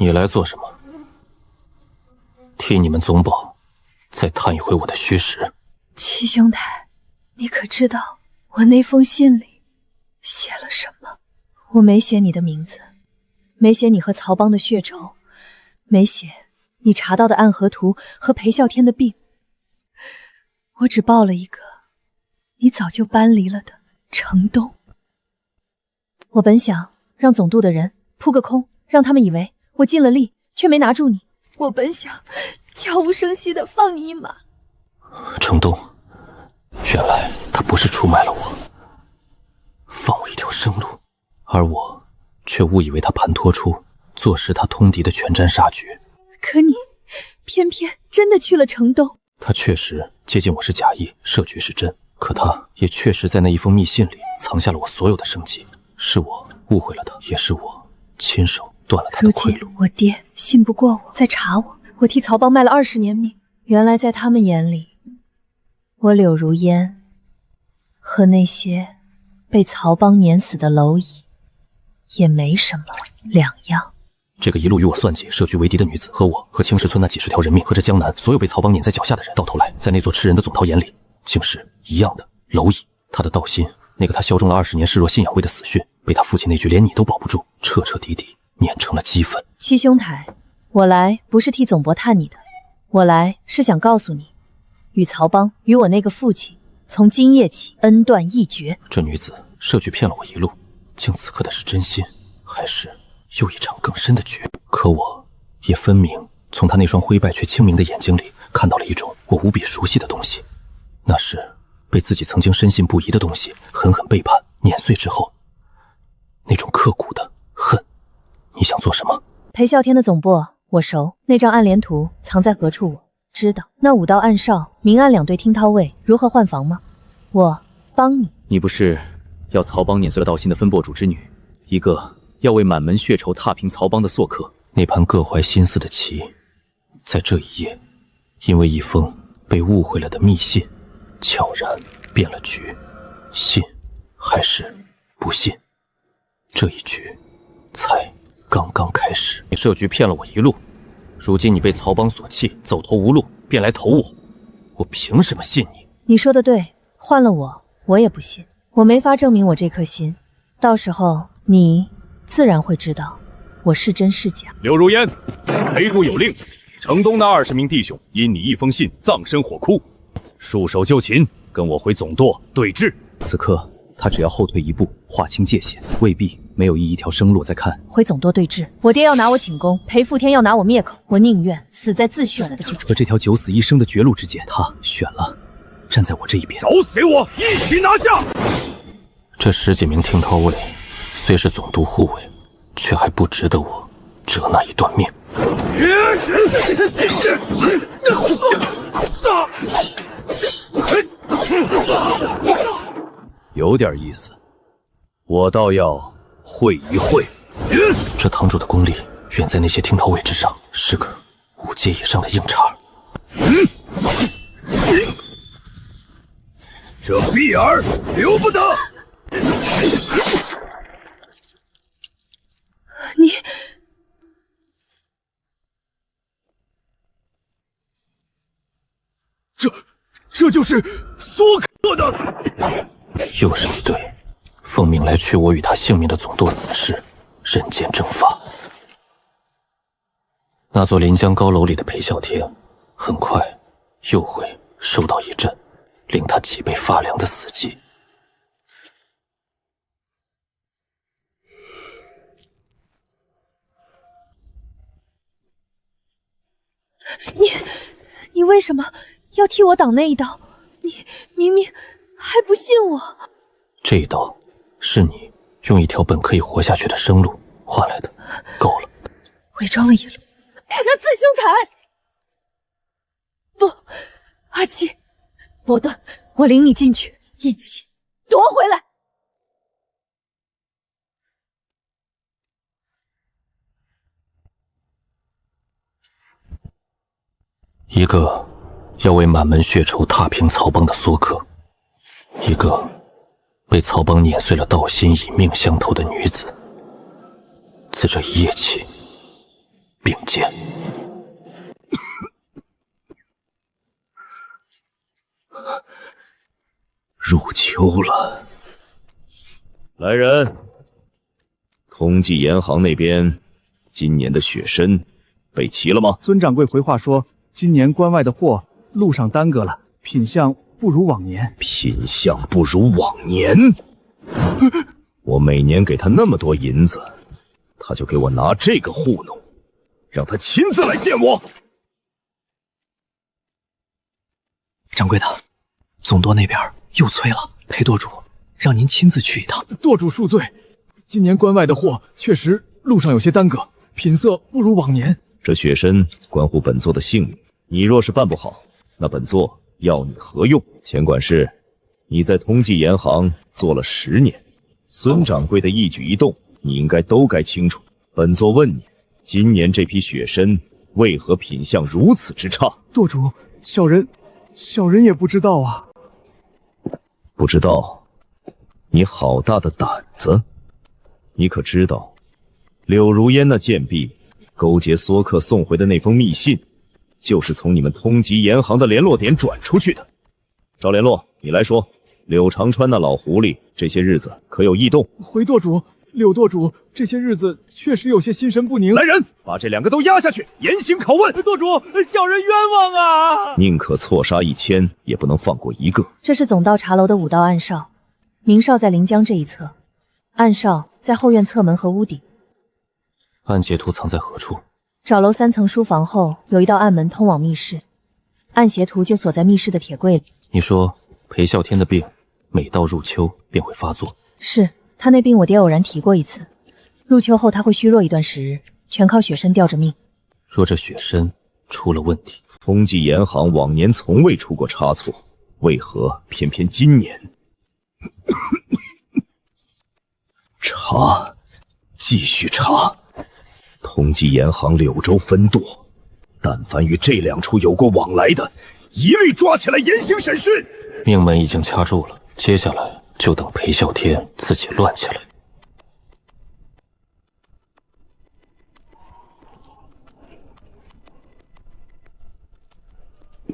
你来做什么？替你们总保再探一回我的虚实。七兄台，你可知道我那封信里写了什么？我没写你的名字，没写你和曹帮的血仇，没写你查到的暗河图和裴啸天的病，我只报了一个你早就搬离了的城东。我本想让总督的人扑个空，让他们以为我尽了力，却没拿住你。我本想悄无声息地放你一马。城东，原来他不是出卖了我，放我一条生路，而我却误以为他盘托出坐实他通敌的全毡杀局。可你偏偏真的去了城东。他确实接近我是假意，设局是真，可他也确实在那一封密信里藏下了我所有的生机。是我误会了他，也是我亲手断了他的退路。如今我爹信不过我，在查我，我替曹帮卖了20年命。原来在他们眼里，我柳如烟和那些被曹帮碾死的蝼蚁也没什么两样。这个一路与我算计、设局为敌的女子，和我、和青石村那几10条人命，和这江南所有被曹帮碾在脚下的人，到头来，在那座吃人的总涛眼里，竟是一样的蝼蚁。他的道心，那个他效忠了20年视若信仰卫的死讯，被他父亲那句连你都保不住，彻彻底底碾成了齑粉。七兄台，我来不是替总伯探你的，我来是想告诉你，与曹帮与我那个父亲从今夜起恩断义绝。这女子设局骗了我一路，竟此刻的是真心，还是又一场更深的局？可我也分明从她那双灰败却清明的眼睛里看到了一种我无比熟悉的东西，那是被自己曾经深信不疑的东西狠狠背叛碾碎之后那种刻骨的恨。你想做什么？裴啸天的总部我熟，那张暗联图藏在何处我知道。那5道暗哨明暗2队听涛卫如何换防吗？我帮你。你不是要曹帮碾碎了道心的分舵主之女，一个要为满门血仇踏平曹帮的索客。那盘各怀心思的棋，在这一夜因为一封被误会了的密信悄然变了局。信还是不信，这一局才刚刚开始。你设局骗了我一路，如今你被曹帮所弃，走投无路，便来投我，我凭什么信你？你说的对，换了我也不信。我没法证明我这颗心，到时候你自然会知道我是真是假。柳如烟，裴主有令，城东那20名弟兄因你一封信葬身火窟，束手就擒，跟我回总舵对峙。此刻他只要后退一步，划清界限，未必没有一条生路在看。回总舵对峙，我爹要拿我请功，裴富天要拿我灭口，我宁愿死在自选了的这和这条九死一生的绝路之间，他选了站在我这一边。找死我，一起拿下！这10几名听涛卫虽是总督护卫，却还不值得我折那一段命。有点意思，我倒要会一会。这堂主的功力远在那些听涛卫之上，是个5阶以上的硬茬。这碧儿留不得！你这就是索克的。又是一对奉命来取我与他性命的总舵死士，人间蒸发。那座临江高楼里的裴啸天，很快又会收到一阵令他脊背发凉的死寂。你为什么要替我挡那一刀？你明明还不信我。这一刀是你用一条本可以活下去的生路换来的，够了。伪装了一路，那自凶台。不，阿七，伯顿，我领你进去，一起夺回来。一个要为满门血仇踏平曹帮的梭客，一个被曹帮碾碎了道心以命相投的女子，自这一夜起并肩。入秋了，来人，通济盐行那边今年的雪参备齐了吗？孙掌柜回话说，今年关外的货路上耽搁了，品相不如往年。品相不如往年？我每年给他那么多银子，他就给我拿这个糊弄，让他亲自来见我。掌柜的，总舵那边又催了，裴舵主让您亲自去一趟。舵主恕罪，今年关外的货确实路上有些耽搁，品色不如往年。这雪参关乎本座的性命，你若是办不好，那本座要你何用？钱管事，你在通济盐行做了10年，孙掌柜的一举一动，你应该都该清楚。本座问你，今年这批雪参为何品相如此之差？舵主，小人也不知道啊。不知道？你好大的胆子！你可知道，柳如烟那贱婢勾结梭客送回的那封密信，就是从你们通缉盐行的联络点转出去的。赵联络，你来说，柳长川那老狐狸这些日子可有异动？回舵主，柳舵主这些日子确实有些心神不宁。来人，把这2个都押下去，严刑拷问。舵主，小人冤枉啊！宁可错杀1000，也不能放过一个。这是总道茶楼的5道暗哨，明哨在临江这一侧，暗哨在后院侧门和屋顶。暗邪图藏在何处？找楼3层书房后有一道暗门通往密室，暗邪图就锁在密室的铁柜里。你说裴啸天的病每到入秋便会发作？是，他那病我爹偶然提过一次，入秋后他会虚弱一段时日，全靠雪参吊着命。若这雪参出了问题，通济盐行往年从未出过差错，为何偏偏今年？查，继续查。通济盐行柳州分舵，但凡与这2处有过往来的，一律抓起来严刑审讯。命门已经掐住了，接下来就等裴啸天自己乱起来。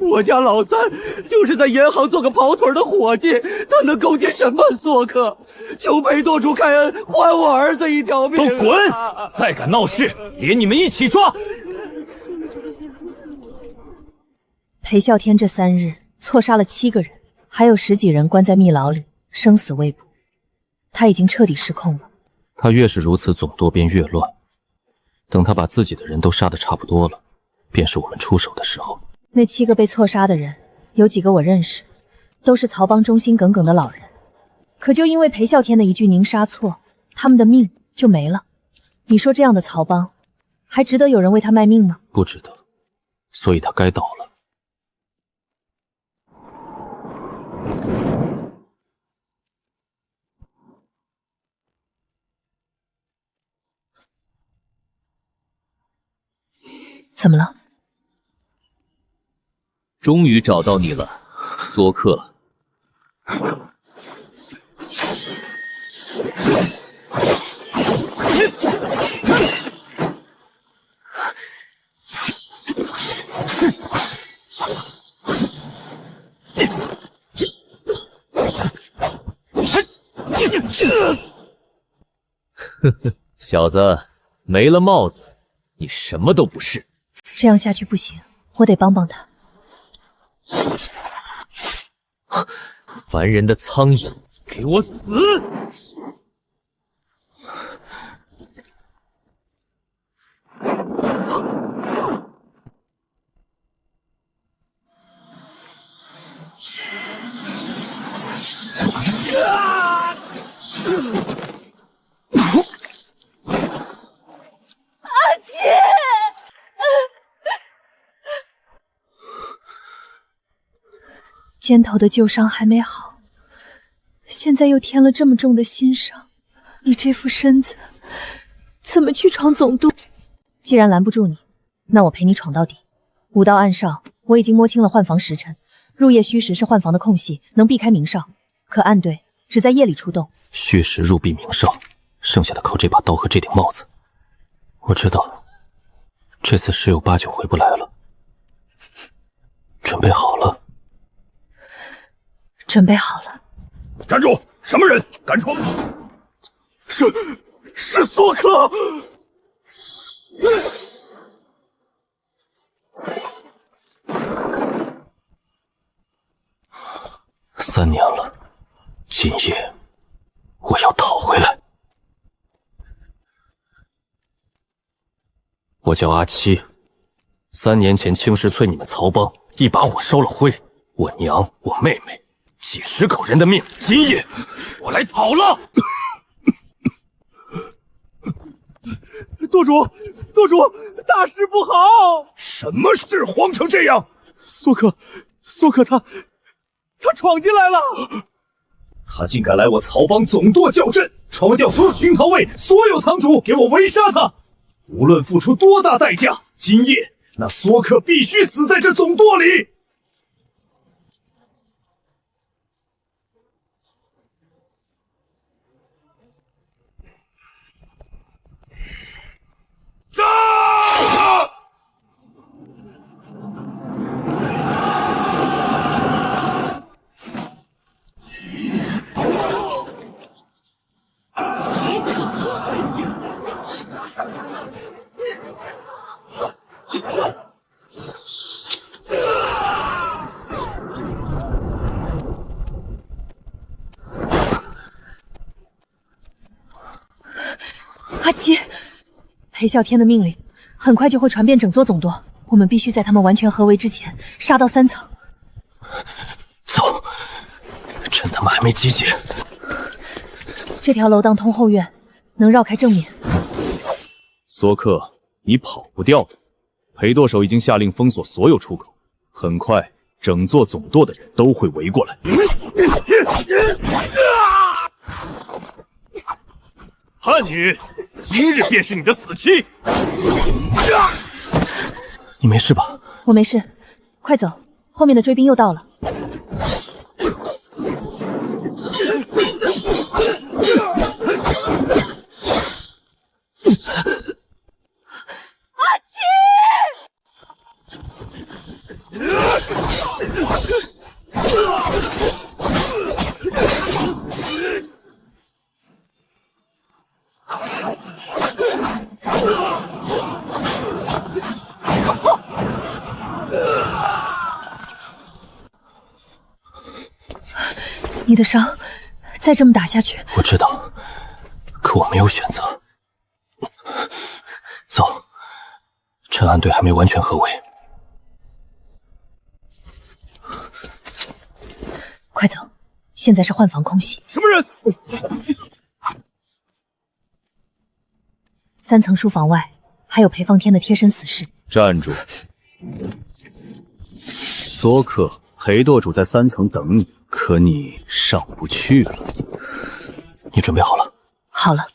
我家老三就是在盐行做个跑腿的伙计，他能勾结什么梭客？求裴舵主开恩，还我儿子一条命！都滚！再敢闹事，连你们一起抓！裴啸天这3日错杀了7个人，还有10几人关在密牢里，生死未卜。他已经彻底失控了。他越是如此，总舵便越乱。等他把自己的人都杀得差不多了，便是我们出手的时候。那7个被错杀的人，有几个我认识，都是曹帮忠心耿耿的老人。可就因为裴啸天的一句宁杀错，他们的命就没了。你说这样的曹帮，还值得有人为他卖命吗？不值得，所以他该倒了。怎么了？终于找到你了，梭客。呵呵，小子，没了帽子，你什么都不是。这样下去不行，我得帮帮他。凡人的苍蝇，给我死！阿七，肩头的旧伤还没好，现在又添了这么重的新伤，你这副身子怎么去闯总督？既然拦不住你，那我陪你闯到底。武道暗哨，我已经摸清了换防时辰，入夜虚时是换防的空隙，能避开明哨，可暗队只在夜里出动。虚实入避明哨，剩下的靠这把刀和这顶帽子。我知道，这次十有八九回不来了。准备好了？准备好了。站住！什么人敢闯？是索克。3年了，今夜我要讨回来。我叫阿七，3年前青石翠你们曹帮一把火烧了灰，我娘、我妹妹几十口人的命，今夜我来讨了。舵主，大事不好！什么事慌成这样？索克他闯进来了！他竟敢来我曹帮总舵叫阵，闯掉所有清逃卫，所有堂主，给我围杀他！无论付出多大代价，今夜那索克必须死在这总舵里！阿七，裴啸天的命令很快就会传遍整座总舵，我们必须在他们完全合围之前杀到3层。走，趁他们还没集结。这条楼道通后院，能绕开正面。索克，你跑不掉的。裴舵手已经下令封锁所有出口，很快整座总舵的人都会围过来。叛女，今日便是你的死期！你没事吧？我没事，快走，后面的追兵又到了。阿七！你的伤，再这么打下去，我知道，可我没有选择。走，趁暗队还没完全合围。快走，现在是换防空隙。什么人？3层书房外还有裴放天的贴身死士。站住！索克，裴舵主在3层等你，可你上不去了。你准备好了？好了。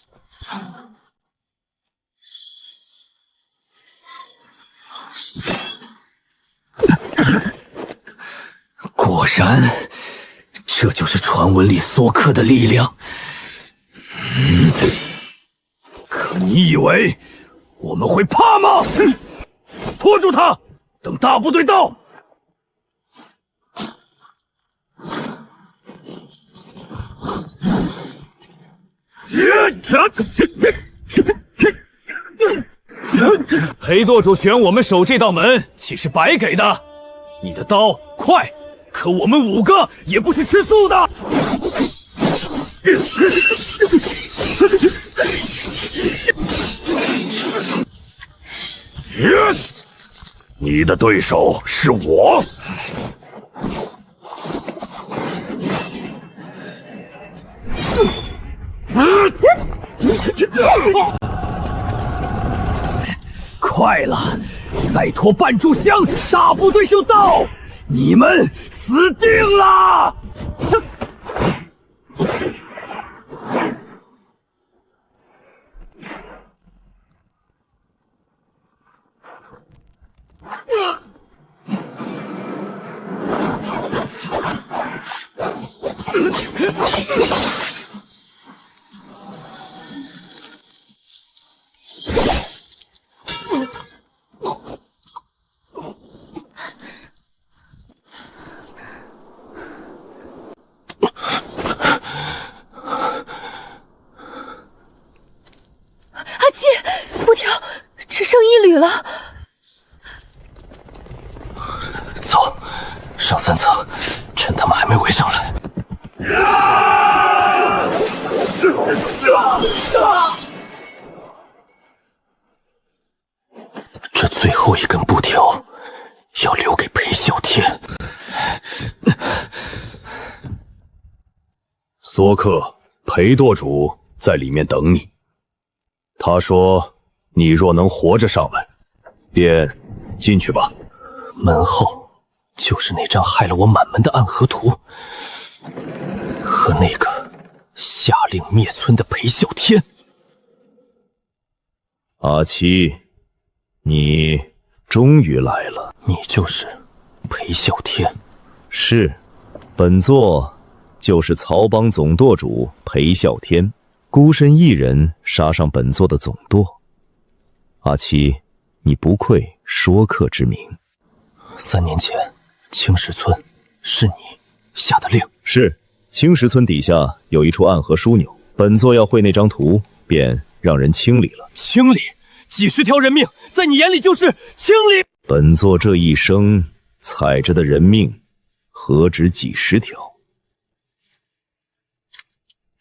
果然，这就是传闻里索克的力量。可你以为我们会怕吗？拖住他，等大部队到。裴舵主选我们守这道门，岂是白给的？你的刀快，可我们5个也不是吃素的。你的对手是我。快了，再拖半炷香，大部队就到，你们死定了！布条只剩1缕了。走，上3层，趁他们还没围上来。这最后一根布条要留给裴啸天。梭克，裴舵主在里面等你。他说：“你若能活着上来，便进去吧。”门后就是那张害了我满门的暗河图，和那个下令灭村的裴啸天。阿七，你终于来了。你就是裴啸天？是，本座就是曹帮总舵主裴啸天。孤身一人杀上本座的总舵，阿七，你不愧说客之名。3年前，青石村是你下的令？是，青石村底下有一处暗河枢纽，本座要绘那张图，便让人清理了。清理？几十条人命，在你眼里就是清理？本座这一生踩着的人命，何止几十条？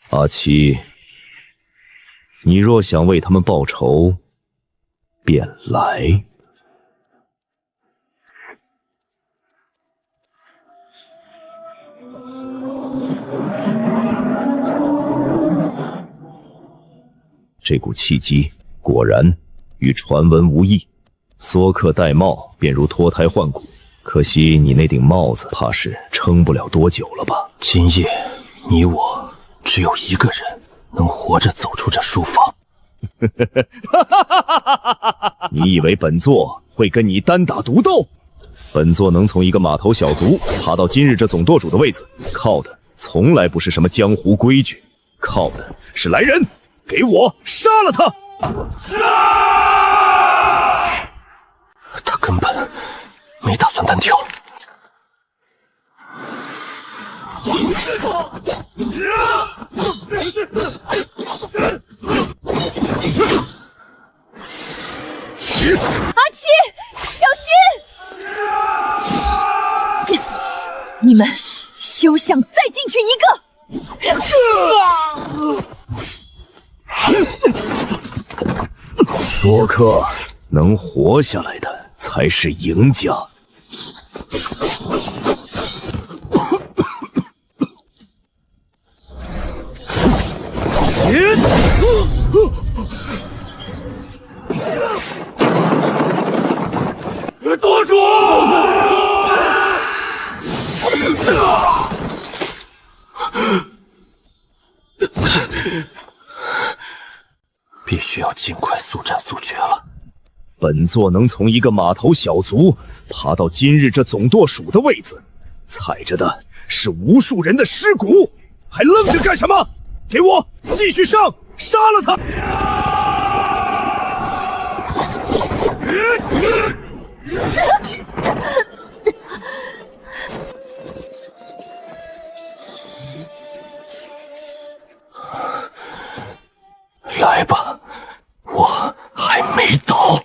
阿七，你若想为他们报仇，便来。这股气机果然与传闻无异。梭克戴帽便如脱胎换骨，可惜你那顶帽子怕是撑不了多久了吧？今夜你我只有一个人能活着走出这书房。你以为本座会跟你单打独斗？本座能从一个码头小卒爬到今日这总舵主的位子，靠的从来不是什么江湖规矩，靠的是来人，给我杀了他！他根本没打算单挑。阿七，小心！你们休想再进去一个！梭克，能活下来的才是赢家。舵主！必须要尽快速战速决了。本座能从一个码头小卒爬到今日这总舵主的位子，踩着的是无数人的尸骨，还愣着干什么？给我继续上，杀了他！来吧，我还没倒。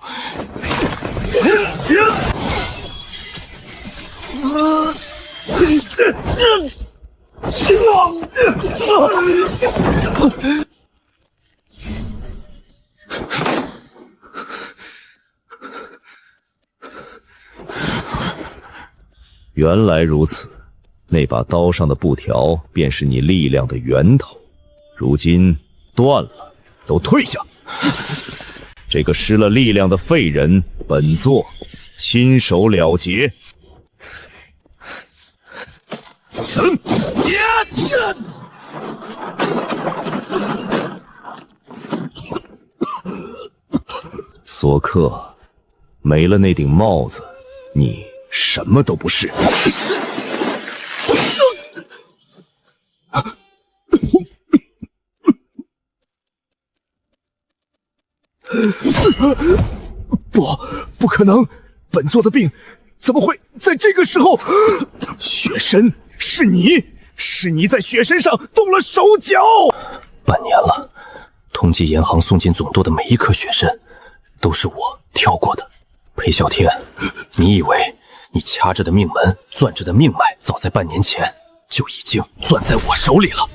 原来如此，那把刀上的布条便是你力量的源头，如今断了，都退下！这个失了力量的废人，本座亲手了结。索克，没了那顶帽子，你什么都不是。不可能！本座的病怎么会在这个时候？雪神，是你在雪神上动了手脚！半年了，通缉严行送进总舵的每一颗雪参，都是我挑过的。裴啸天，你以为你掐着的命门、攥着的命脉，早在半年前就已经攥在我手里了？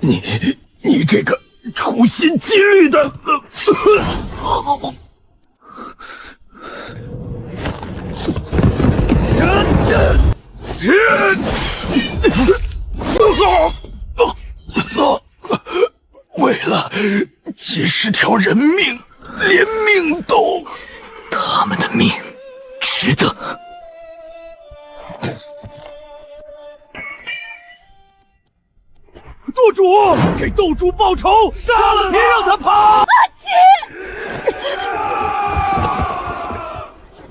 你这个处心积虑的！为了几十条人命，连命都……他们的命值得。舵主，给斗主报仇！杀了别让他跑！阿奇，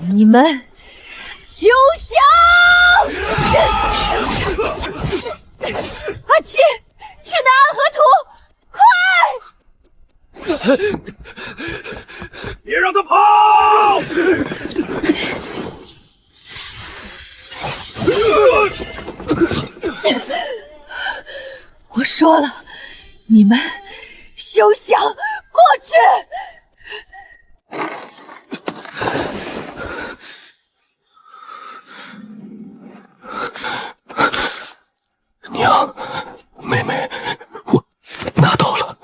你们休想！阿奇，去拿暗河图，快！别让他跑！我说了，你们休想过去！娘，妹妹，我拿到了。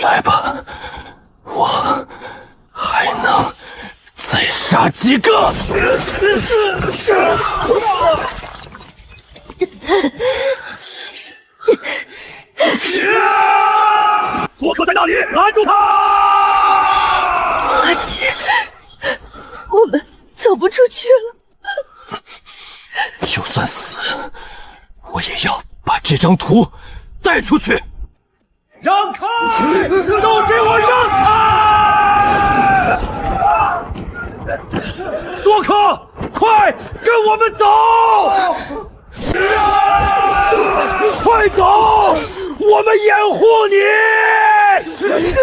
来吧，我还能再杀几个。索克在那里，拦住他！阿奇，我们走不出去了。就算死，我也要把这张图带出去。让开！都给我让开！索克，快跟我们走！快走！我们掩护你！小心！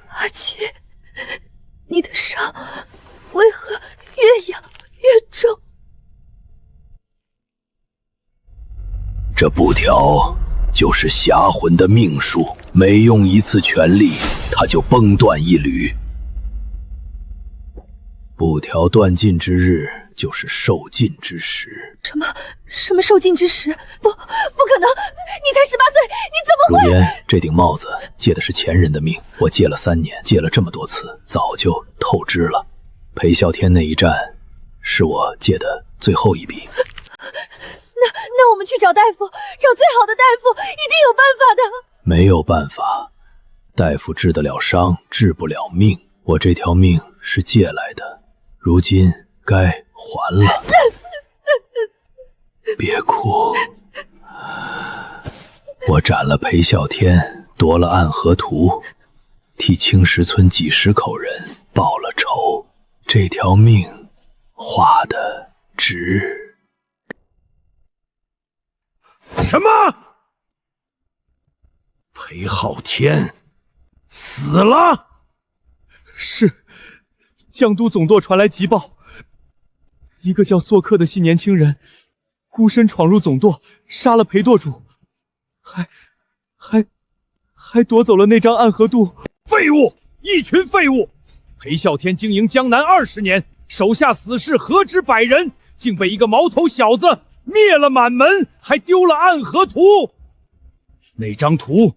阿奇，你的伤为何越养越重？这布条就是侠魂的命数，每用一次全力，它就崩断一缕。布条断尽之日，就是受尽之时。什么受尽之时？不可能！你才18岁，你怎么会？如烟，这顶帽子借的是前人的命，我借了3年，借了这么多次，早就透支了。裴啸天那一战，是我借的最后一笔。那我们去找大夫，找最好的大夫，一定有办法的。没有办法，大夫治得了伤，治不了命。我这条命是借来的，如今该还了。别哭，我斩了裴啸天，夺了暗河图，替青石村几十口人报了仇。这条命花的值。什么？裴昊天死了？是，江都总舵传来急报，一个叫索克的新年轻人，孤身闯入总舵，杀了裴舵主，还夺走了那张暗河渡。废物，一群废物！裴啸天经营江南20年，手下死士何止100人，竟被一个毛头小子灭了满门，还丢了暗河图。那张图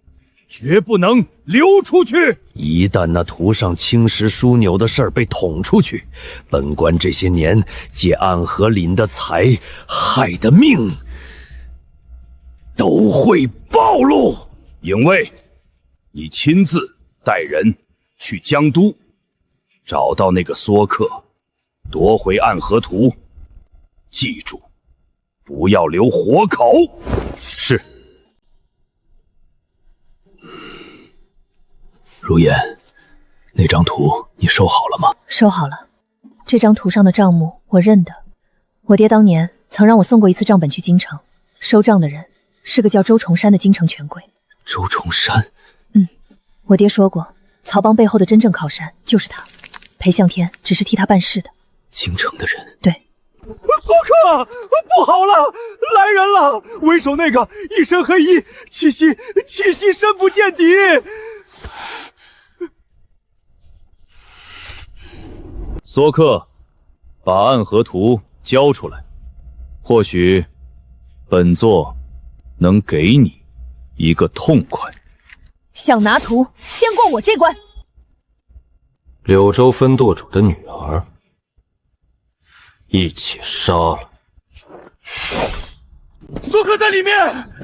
绝不能流出去。一旦那图上青石枢纽的事儿被捅出去，本官这些年借暗河领的财、害的命都会暴露。影卫，你亲自带人去江都，找到那个梭克，夺回暗河图。记住，不要留活口。是。如烟，那张图你收好了吗？收好了。这张图上的账目我认得，我爹当年曾让我送过一次账本去京城，收账的人是个叫周崇山的京城权贵。周崇山？我爹说过，曹帮背后的真正靠山就是他，裴向天只是替他办事的。京城的人？对。索克，不好了，来人了！为首那个一身黑衣，气息深不见底。梭克，把暗河图交出来，或许本座能给你一个痛快。想拿图，先过我这关。柳州分舵主的女儿一起杀了。梭克在里面，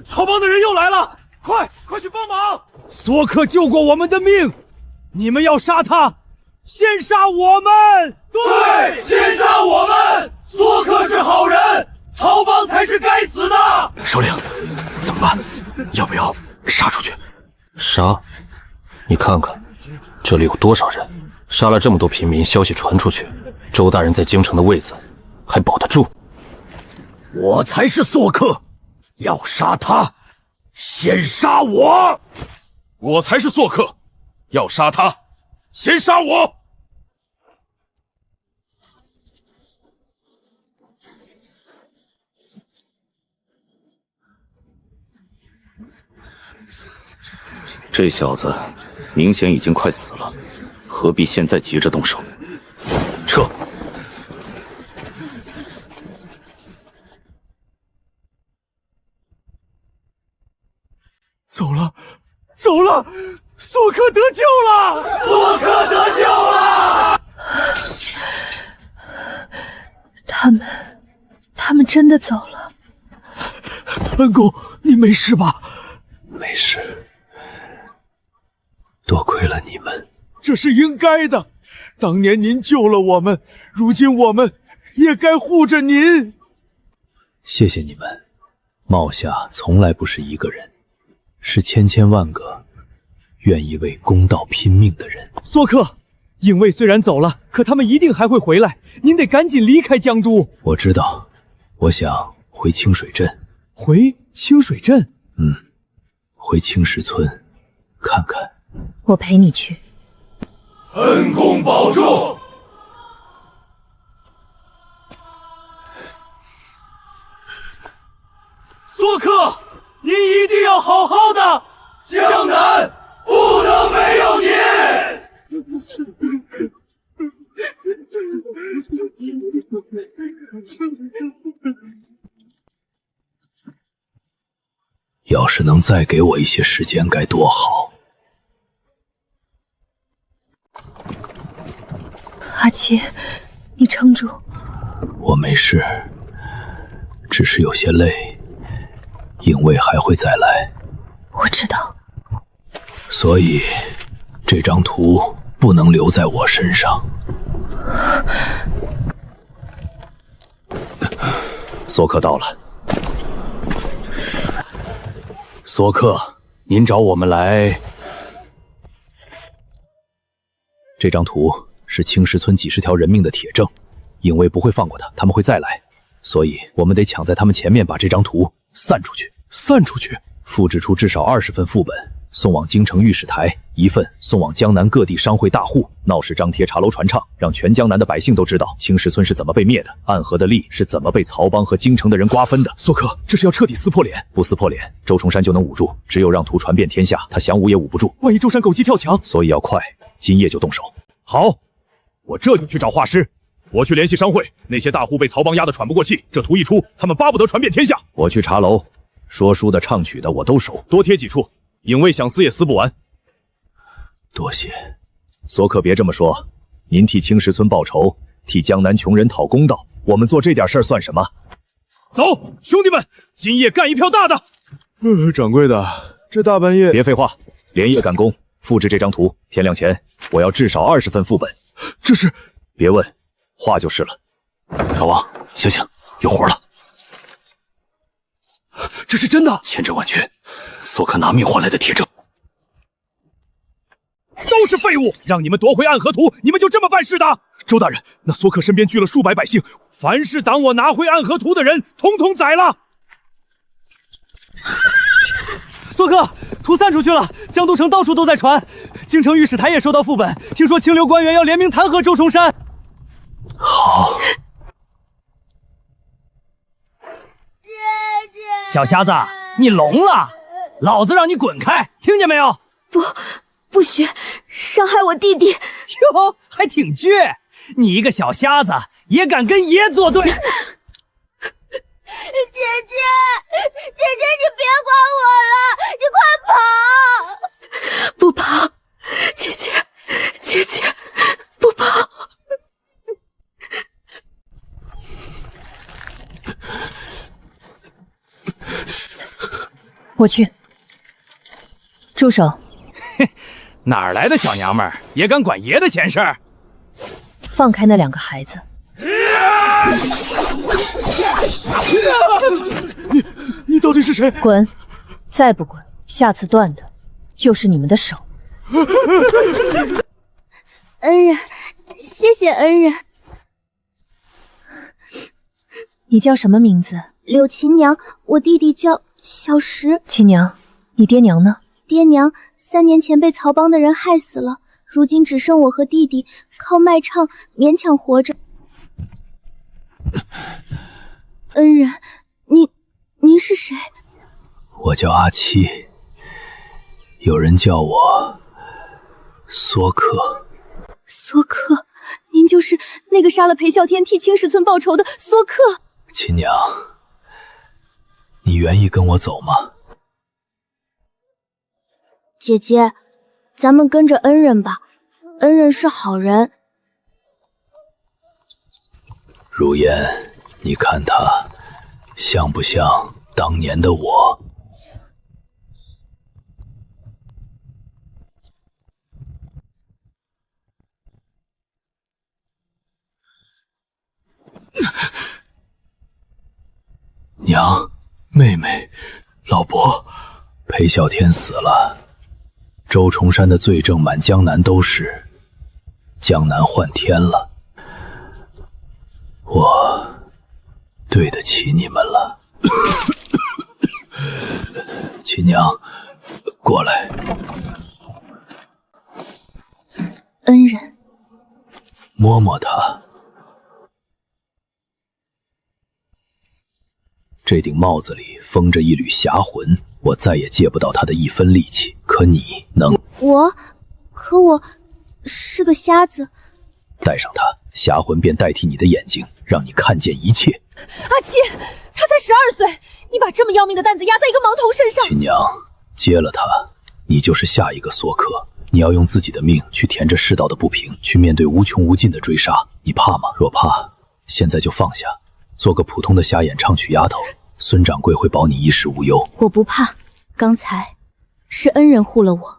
曹帮的人又来了，快去帮忙！梭克救过我们的命，你们要杀他，先杀我们！对，先杀我们！梭克是好人，曹帮才是该死的。首领，怎么办？要不要杀出去？杀？你看看，这里有多少人？杀了这么多平民，消息传出去，周大人在京城的位子还保得住？我才是梭克，要杀他，先杀我！我才是梭克，要杀他，先杀我！这小子明显已经快死了，何必现在急着动手？撤！走了，梭克得救了！梭克得救了！他们真的走了。恩公，你没事吧？没事。多亏了你们，这是应该的。当年您救了我们，如今我们也该护着您。谢谢你们。帽下从来不是一个人，是千千万个愿意为公道拼命的人。梭克，影卫虽然走了，可他们一定还会回来，您得赶紧离开江都。我知道，我想回清水镇。回清水镇？回青石村看看。我陪你去。恩公保重。梭克，您一定要好好的，江南不能没有你。要是能再给我一些时间该多好。阿七，你撑住。我没事，只是有些累。影卫还会再来。我知道。所以这张图不能留在我身上。梭克到了。梭克，您找我们来。这张图是青石村几十条人命的铁证，影卫不会放过他，他们会再来，所以我们得抢在他们前面把这张图散出去。散出去？复制出至少20份副本，送往京城御史台，一份送往江南各地商会大户，闹事张贴茶楼传唱，让全江南的百姓都知道青石村是怎么被灭的，暗河的利是怎么被曹帮和京城的人瓜分的。索克，这是要彻底撕破脸，不撕破脸，周崇山就能捂住，只有让图传遍天下，他想捂也捂不住。万一舟山狗急跳墙，所以要快，今夜就动手。好，我这就去找画师。我去联系商会，那些大户被曹帮压得喘不过气，这图一出，他们巴不得传遍天下。我去茶楼，说书的、唱曲的我都收，多贴几处，影卫想撕也撕不完。多谢，索可别这么说，您替青石村报仇，替江南穷人讨公道，我们做这点事儿算什么？走，兄弟们，今夜干一票大的。掌柜的，这大半夜……别废话，连夜赶工，复制这张图，天亮前我要至少20份副本。这是……别问，画就是了。老王，醒醒，有活了！这是真的，千真万确，索克拿命换来的铁证。都是废物！让你们夺回暗河图，你们就这么办事的？周大人，那索可身边聚了数百百姓，凡是挡我拿回暗河图的人，统统宰了！索可，图散出去了，江都城到处都在传，京城御史台也收到副本，听说清流官员要联名弹劾周崇山。好，小瞎子，你聋了？老子让你滚开，听见没有？不许伤害我弟弟！哟，还挺倔，你一个小瞎子也敢跟爷作对？姐姐，你别管我了，你快跑！不跑，姐姐，不跑！我去，住手！哪儿来的小娘们儿，也敢管爷的闲事儿？放开那2个孩子！你到底是谁？滚！再不滚，下次断的就是你们的手。恩人，谢谢恩人。你叫什么名字？柳琴娘，我弟弟叫小石。亲娘，你爹娘呢？爹娘3年前被曹帮的人害死了，如今只剩我和弟弟靠卖唱勉强活着。恩人，您是谁？我叫阿七，有人叫我索可。索可，您就是那个杀了裴啸天替青石村报仇的索可。亲娘，你愿意跟我走吗？姐姐，咱们跟着恩人吧，恩人是好人。如烟，你看他像不像当年的我？娘，妹妹，老伯，裴啸天死了，周崇山的罪证满江南都是，江南换天了，我对得起你们了。亲娘，过来。恩人，摸摸他。这顶帽子里封着一缕侠魂，我再也借不到他的一分力气。可你能？可我是个瞎子。戴上它，侠魂便代替你的眼睛，让你看见一切。阿七，他才12岁，你把这么要命的担子压在一个毛头身上。亲娘，接了他，你就是下一个索可。你要用自己的命去填这世道的不平，去面对无穷无尽的追杀。你怕吗？若怕，现在就放下，做个普通的瞎眼唱曲丫头。孙掌柜会保你衣食无忧。我不怕，刚才是恩人护了我，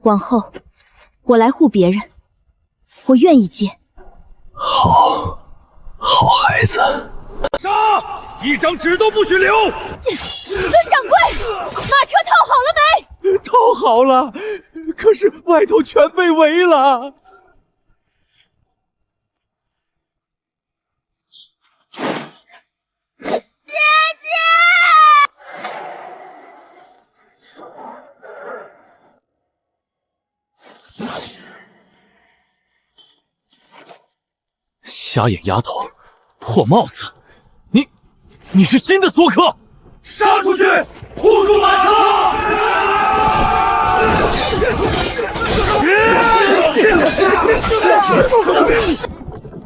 往后我来护别人，我愿意接。好孩子。杀！一张纸都不许留！孙掌柜，马车套好了没？套好了，可是外头全被围了。瞎眼丫头，破帽子，你是新的梭克！杀出去，护住马车！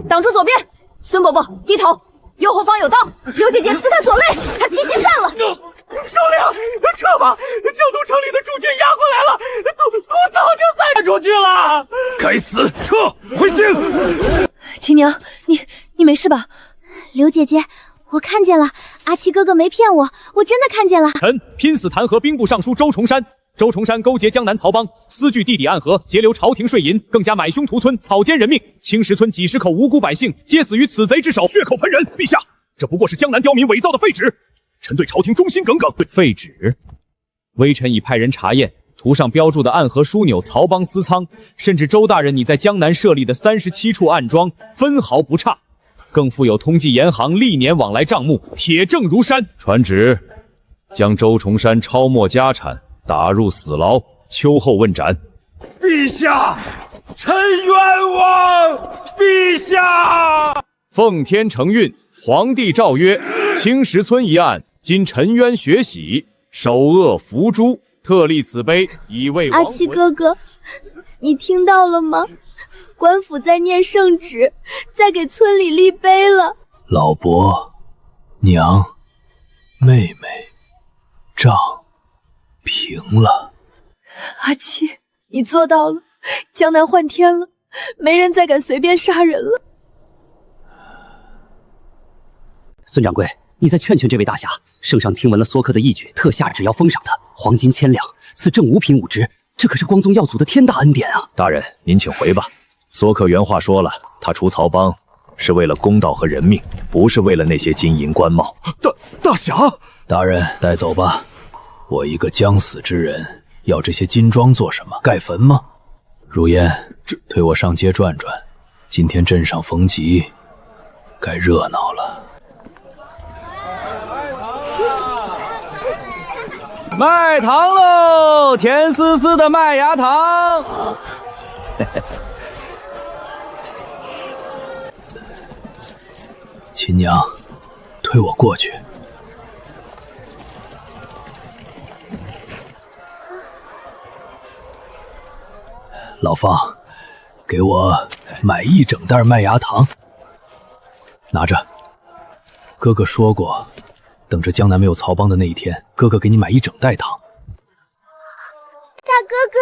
挡住左边，孙伯伯低头，右后方有刀，刘姐姐刺他左肋，他齐心散了。首领，撤吧！江都城里的驻军压过来了，都早就散出去了。该死，撤回京！亲娘，你没事吧？刘姐姐，我看见了，阿七哥哥没骗我，我真的看见了。臣拼死弹劾兵部尚书周崇山。周崇山勾结江南曹帮，私据地底暗河，截留朝廷税银，更加买凶屠村，草菅人命，青石村几十口无辜百姓皆死于此贼之手，血口喷人。陛下，这不过是江南刁民伪造的废纸，臣对朝廷忠心耿耿。废纸，微臣已派人查验，图上标注的暗河枢纽、曹帮私仓，甚至周大人你在江南设立的37处暗桩，分毫不差，更附有通济盐行历年往来账目，铁证如山。传旨，将周崇山抄没家产，打入死牢，秋后问斩。陛下，臣冤枉！陛下，奉天承运，皇帝诏曰：青石村一案，今沉冤雪洗，首恶伏诛，特立此碑，以慰亡魂。阿七哥哥，你听到了吗？官府在念圣旨，在给村里立碑了。老伯、娘、妹妹、账平了。阿七，你做到了，江南换天了，没人再敢随便杀人了。孙掌柜，你再劝劝这位大侠。圣上听闻了梭克的义举，特下旨要封赏他，黄金1000两，赐正5品5职，这可是光宗耀祖的天大恩典啊！大人，您请回吧。梭克原话说了，他除曹帮是为了公道和人命，不是为了那些金银官帽。大侠，大人带走吧。我一个将死之人，要这些金装做什么？盖坟吗？如烟，推我上街转转。今天镇上逢集，该热闹了。卖糖喽，甜丝丝的麦芽糖。亲娘，推我过去。老方，给我买1整袋麦芽糖，拿着。哥哥说过，等着江南没有曹帮的那一天，哥哥给你买1整袋糖。大哥哥，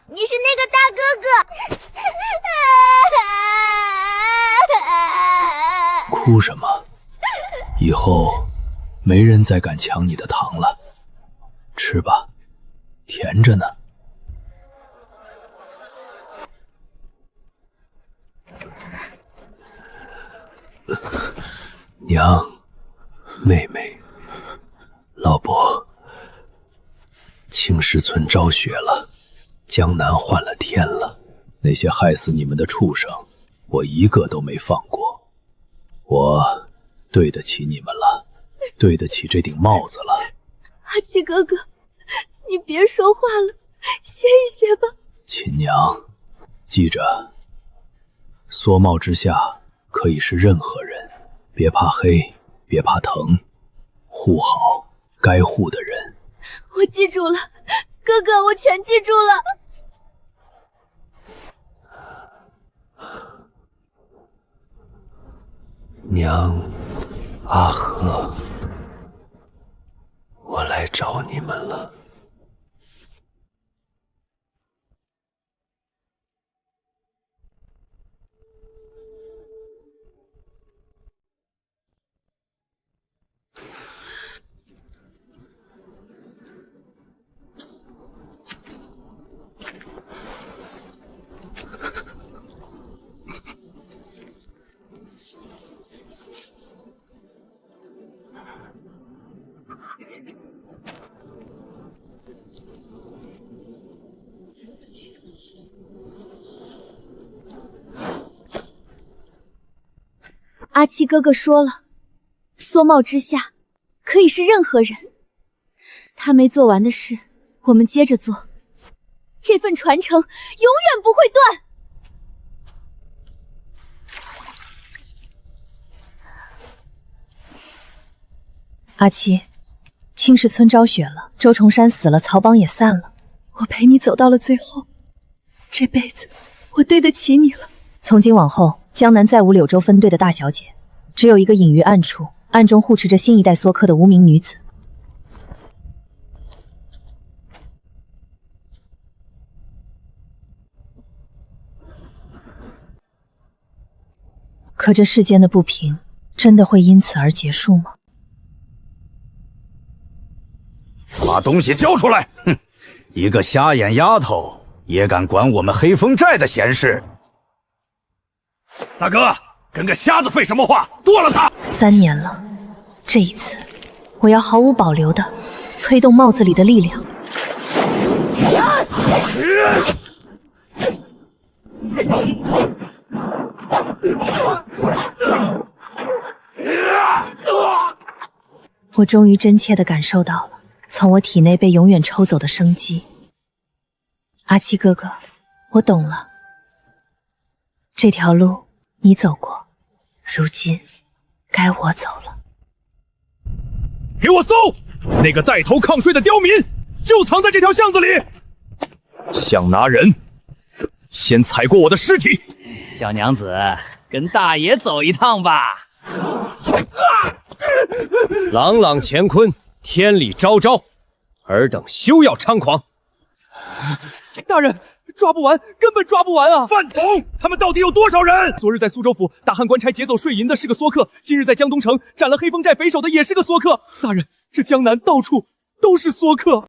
你是那个大哥哥。哭什么？以后没人再敢抢你的糖了。吃吧，甜着呢。娘，妹妹，老伯，青石村招雪了，江南换了天了。那些害死你们的畜生，我一个都没放过。我对得起你们了，对得起这顶帽子了。阿七哥哥，你别说话了，歇一歇吧。亲娘，记着，梭帽之下可以是任何人，别怕黑，别怕疼，护好该护的人。我记住了，哥哥，我全记住了。娘，阿和，我来找你们了。阿七哥哥说了，梭帽之下可以是任何人。他没做完的事，我们接着做。这份传承永远不会断。阿七，青石村昭雪了，周崇山死了，曹帮也散了。我陪你走到了最后，这辈子我对得起你了。从今往后，江南再无柳州分队的大小姐，只有一个隐于暗处，暗中护持着新一代梭科的无名女子。可这世间的不平，真的会因此而结束吗？把东西交出来！哼，一个瞎眼丫头也敢管我们黑风寨的闲事？大哥，跟个瞎子废什么话？剁了他！3年了，这一次，我要毫无保留地催动帽子里的力量。我终于真切地感受到了从我体内被永远抽走的生机。阿七哥哥，我懂了，这条路你走过，如今该我走了。给我搜！那个带头抗税的刁民就藏在这条巷子里。想拿人，先踩过我的尸体。小娘子，跟大爷走一趟吧。朗朗乾坤，天理昭昭，尔等休要猖狂！大人，抓不完，根本抓不完啊！饭桶，他们到底有多少人？昨日在苏州府大汉官差劫走税银的是个梭客，今日在江东城斩了黑风寨匪首的也是个梭客。大人，这江南到处都是梭客。